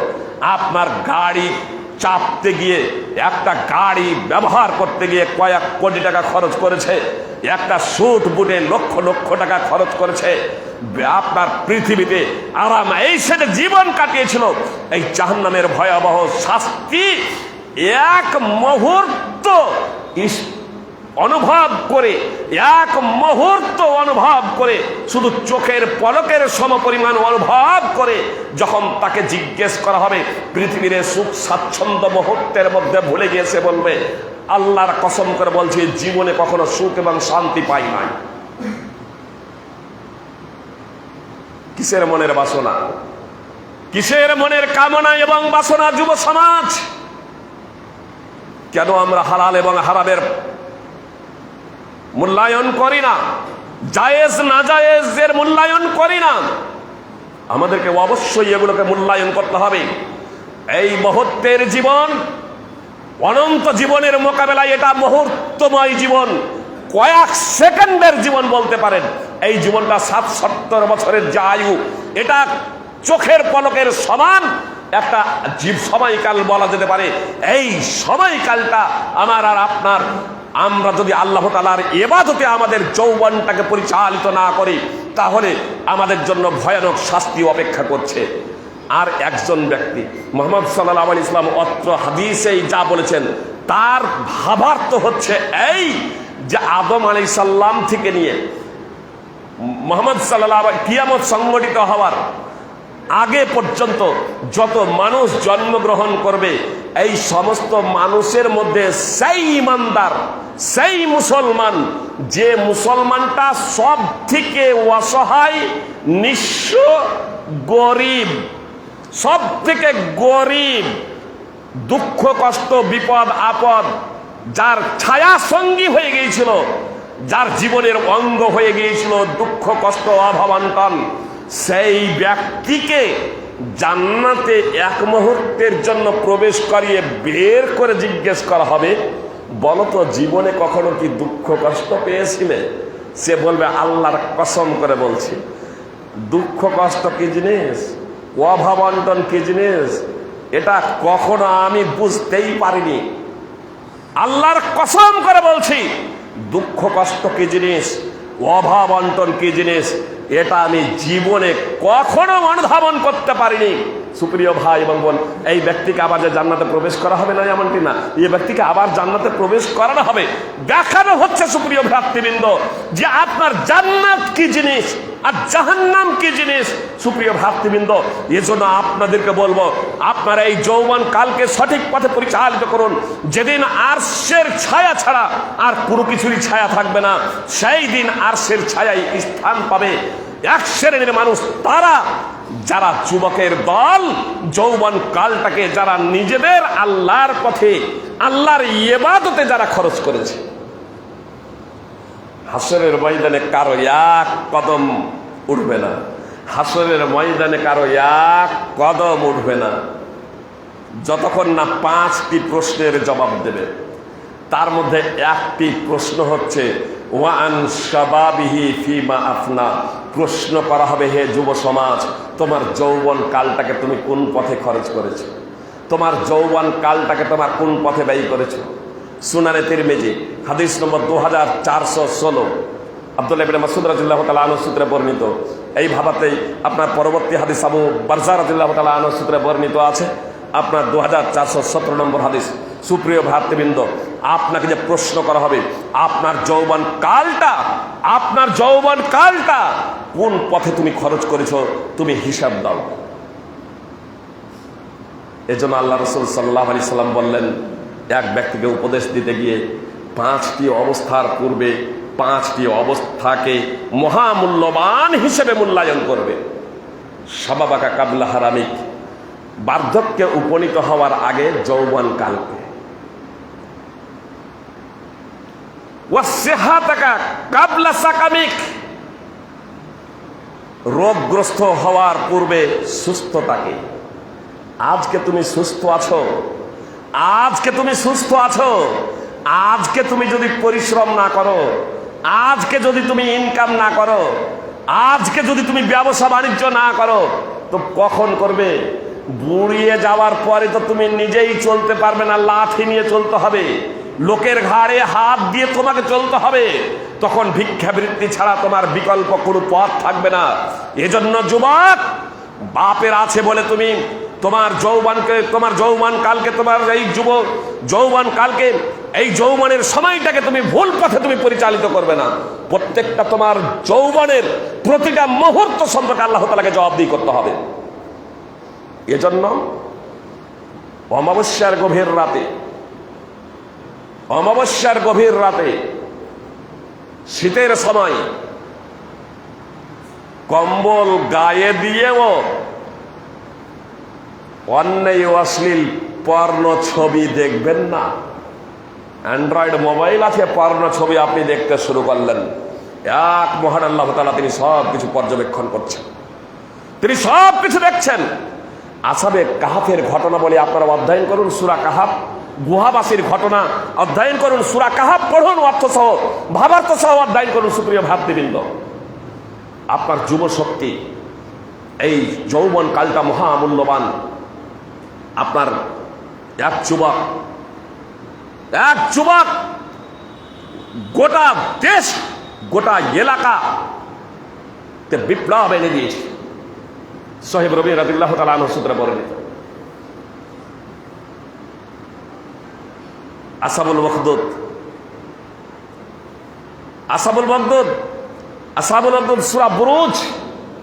আপনার গাড়ি চাপতে গিয়ে, একটা গাড়ি ব্যবহার করতে গিয়ে কয়েক কোটি টাকা খরচ করেছে, একটা স্যুট বুটে লক্ষ লক্ষ টাকা খরচ করেছে, আপনার পৃথিবীতে আরাম এই সেটা জীবন কাটিয়েছিল। এই জাহান্নামের ভয়াবহ শাস্তি এক মুহূর্ত অনুভব করে, এক মুহূর্ত অনুভব করে, শুধু চোখের পলকের সমপরিমাণ অনুভব করে যখন তাকে জিজ্ঞেস করা হবে, পৃথিবীর সুখ স্বাচ্ছন্দ্য মুহূর্তের মধ্যে ভুলে গিয়েছে, বলবে আল্লাহর কসম করে বলছি জীবনে কখনো সুখ এবং শান্তি পাই নাই। কিসের মনের বাসনা, কিসের মনের কামনা এবং বাসনা যুব সমাজ? কেন আমরা হালাল এবং হারামের মূল্যায়ন করি না, জায়েজ না জায়েজের মূল্যায়ন করি না? আমাদেরকে অবশ্যই এগুলোকে মূল্যায়ন করতে হবে। এই মুহূর্তের জীবন অনন্ত জীবনের মোকাবেলায় এটা মুহূর্তময় জীবন, কয়েক সেকেন্ডের জীবন বলতে পারেন। এই জীবনটা 60-70 বছরের যে আয়ু, এটা চোখের পলকের সমান একটা সময়কাল বলা যেতে পারে। এই সময়কালটা আমার আর আপনার, আমরা যদি আল্লাহ তাআলার ইবাদতে আমাদের যৌবনটাকে পরিচালিত না করি, তাহলে আমাদের জন্য ভয়ানক শাস্তি অপেক্ষা করছে। আর একজন ব্যক্তি, মুহাম্মদ সাল্লাল্লাহু আলাইহি ওয়াসাল্লাম অত্র হাদিসেই যা বলেছেন তার ভাবার্থ হচ্ছে এই যে আদম আলাইহিস সালাম থেকে নিয়ে মুহাম্মদ সাল্লাল্লাহু আলাইহি কিয়ামত সংগঠিত হওয়ার আগে পর্যন্ত যত মানুষ জন্মগ্রহণ করবে, এই সমস্ত মানুষের মধ্যে সেই ইমানদার, সেই মুসলমান, যে মুসলমানটা সব থেকে অসহায়, নিঃস্ব, গরিব, সব থেকে গরিব, দুঃখ কষ্ট বিপদ আপদ, যার ছায়া সঙ্গী হয়ে গিয়েছিল, যার জীবনের অঙ্গ হয়ে গিয়েছিল দুঃখ কষ্ট অভাব অনটন, সেই ব্যক্তিকে জান্নাতে এক মুহূর্তের জন্য প্রবেশ করিয়ে বের করে জিজ্ঞেস করা হবে, বলো তো জীবনে কখনো কি দুঃখ কষ্ট পেয়েছিলে? সে বলবে আল্লাহর কসম করে বলছি, দুঃখ কষ্ট কি জিনিস, অভাব অনটন কি জিনিস, এটা কখনো আমি বুঝতেই পারিনি। আল্লাহর কসম করে বলছি, দুঃখ কষ্ট কি জিনিস, অভাব অনটন কি জিনিস, এটা আমি জীবনে কখনো অনুধাবন করতে পারিনি। সুপ্রিয় ভাই এবং বোন, এই ব্যক্তিকে আবার যে জান্নাতে প্রবেশ করা হবে না এমনটি না, এই ব্যক্তিকে আবার জান্নাতে প্রবেশ করানো হবে। দেখানো হচ্ছে সুপ্রিয় ভ্রাতৃবৃন্দ যে আপনার জান্নাত কি জিনিস আর জাহান্নাম কি জিনিস। সুপ্রিয় ভ্রাতৃবৃন্দ, এজন্য আপনাদেরকে বলবো, আপনারা এই যৌবন কালকে সঠিক পথে পরিচালিত করুন। যেদিন আরশের ছায়া ছাড়া আর কোনো কিছুরই ছায়া থাকবে না, সেই দিন আরশের ছায়ায় স্থান পাবে এক শ্রেণীর মানুষ, তারা যারা যুবকের দল, যৌবন কালটাকে যারা নিজেদের আল্লাহর পথে, আল্লাহর ইবাদতে যারা খরচ করেছে। হাসরের ময়দানে কারো এক কদম উঠবে না, হাসরের ময়দানে কারো এক কদম উঠবে না যতক্ষণ না 5টি প্রশ্নের জবাব দেবে। তার মধ্যে একটি প্রশ্ন হচ্ছে ওয়ান শাবাবিহি ফিমা আফনা, প্রশ্ন করা হবে, হে যুব সমাজ, তোমার যৌবন কালটাকে তুমি কোন পথে খরচ করেছো? তোমার যৌবন কালটাকে তোমার কোন পথে ব্যয় করেছো। সুনানে তিরমিজি হাদিস নম্বর 2416, আব্দুল্লাহ ইবনে মাসউদ রাদিয়াল্লাহু তাআলা আনহু সূত্রে বর্ণিত। এই ভাবাতেই আপনার পরবর্তী হাদিস আবু বারজা রাদিয়াল্লাহু তাআলা আনহু সূত্রে বর্ণিত আছে, আপনার 2417 নম্বর হাদিস। সুপ্রিয় ভাতৃবৃন্দ, আপনাকে যে প্রশ্ন করা হবে, আপনার যৌবন কালটা কোন পথে তুমি খরচ করেছো, তুমি হিসাব দাও। এজন্য আল্লাহ রাসূল সাল্লাল্লাহু আলাইহি সাল্লাম বললেন, এক ব্যক্তিকে উপদেশ দিতে গিয়ে 5টি অবস্থার পূর্বে 5টি অবস্থাকে মহামূল্যবান হিসেবে মূল্যায়ন করবে। শাবাবাকা কাবলা হারামিক, বার্ধক্যে উপনীত হওয়ার আগে যৌবন কালকে। ওয়াসিহাতাকা কাবলা সাকামিক, রোগগ্রস্ত হওয়ার পূর্বে সুস্থতাকে। আজকে তুমি সুস্থ আছো, আজকে তুমি যদি পরিশ্রম না করো, আজকে যদি তুমি ইনকাম না করো, আজকে যদি তুমি ব্যবসা বাণিজ্য না করো, তো কখন করবে? বুড়িয়ে যাওয়ার পরে তো তুমি নিজেই চলতে পারবে না, লাঠি নিয়ে চলতে হবে, লোকের ঘাড়ে হাত দিয়ে তোমাকে চলতে হবে। তখন ভিক্ষাবৃত্তি ছাড়া তোমার বিকল্প কোনো পথ থাকবে না। এজন্য যুবক, বাপের আছে বলে তুমি তোমার যৌবনকালকে, তোমার এই যৌবনকালকে, এই যৌবনের সময়টাকে তুমি ভুল পথে তুমি পরিচালিত করবে না। প্রত্যেকটা তোমার যৌবনের প্রতিটা মুহূর্ত সম্পর্কে আল্লাহ তাআলাকে জবাবদিহি করতে হবে। এজন্য অমাবস্যার গভীর রাতে শীতের সময় কম্বল গায়ে দিয়েও অন্যায় অশ্লীল পর্ণ ছবি দেখবেন না। অ্যান্ড্রয়েড মোবাইল আছে, পর্ণ ছবি আপনি দেখতে শুরু করলেন, এক মহান আল্লাহ তাআলা তিনি সব কিছু পর্যবেক্ষণ করছেন, তিনি সব কিছু দেখছেন। আসহাবে কাহাফের ঘটনা বলে আপনারা অধ্যয়ন করুন, সূরা কাহাফ, গুহাবাসীর ঘটনা অধ্যয়ন করুন, সূরা কাহাফ পড়ুন, অর্থসহ ভাবার্থসহ অধ্যয়ন করুন। সুপ্রিয় ভাতৃবৃন্দ, আপনার যুব শক্তি, এই যৌবন কালটা মহামূল্যবান। আপনার এক যুবক গোটা দেশ, গোটা এলাকা বিপ্লব এনে দিয়েছে। সাহেব রবি রাদিয়াল্লাহু তাআলা আনহু সূত্রে বর্ণিত। আসহাবুল উখদুদ সূরা বুরুজ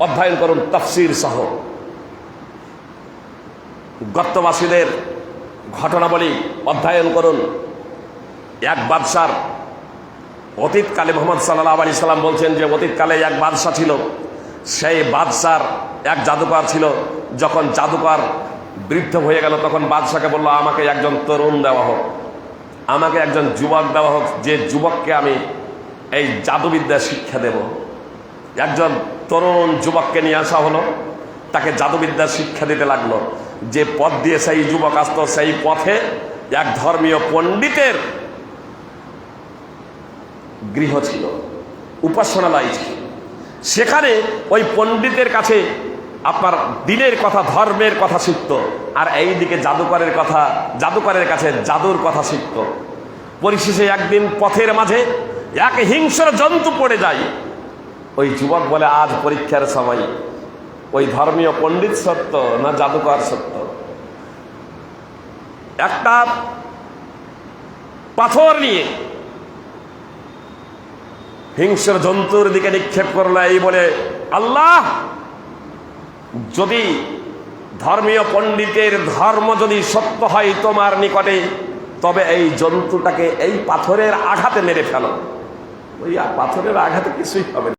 অধ্যয়ন করুন তাফসীর সহ। গর্তবাসীদের ঘটনাবলী অধ্যয়ন করুন। এক বাদশার অতীতকালে মুহাম্মদ সাল্লাল্লাহু আলাইহি সাল্লাম বলছেন যে অতীতকালে এক বাদশা ছিল, সেই বাদশার এক জাদুকর ছিল। যখন জাদুকর বৃদ্ধ হয়ে গেল, তখন বাদশাকে বলল, আমাকে একজন তরুণ দেওয়া হোক, আমাকে একজন যুবক দেওয়া হোক, যে যুবককে আমি এই জাদুবিদ্যা শিক্ষা দেব। একজন তরুণ যুবককে নিয়ে আসা হলো, তাকে জাদুবিদ্যা শিক্ষা দিতে লাগলো। যে পথ দিয়ে সেই যুবক আসতো, সেই পথে এক ধর্মীয় পণ্ডিতের গৃহ ছিল, উপাসনালয় ছিল। সেখানে ওই পণ্ডিতের কাছে আপনার দিনের কথা, ধর্মের কথা শিখত, আর এইদিকে জাদুকরের কাছে জাদুর কথা শিখত। পরিশেষে একদিন পথের মাঝে এক হিংস্র জন্তু পড়ে যায়। ওই যুবক বলে, আজ পরীক্ষার সময়, ওই ধর্মীয় পণ্ডিত সত্য না জাদুকর সত্য? একটা পাথর নিয়ে হিংস্র জন্তুর দিকে নিক্ষেপ করলো, এই বলে, আল্লাহ, যদি ধর্মীয় পণ্ডিতের ধর্ম যদি সত্য হয় তোমার নিকটে, তবে এই জন্তুটাকে এই পাথরের আঘাতে মেরে ফেলো। ওই পাথরের আঘাতে কিছুই হবে না।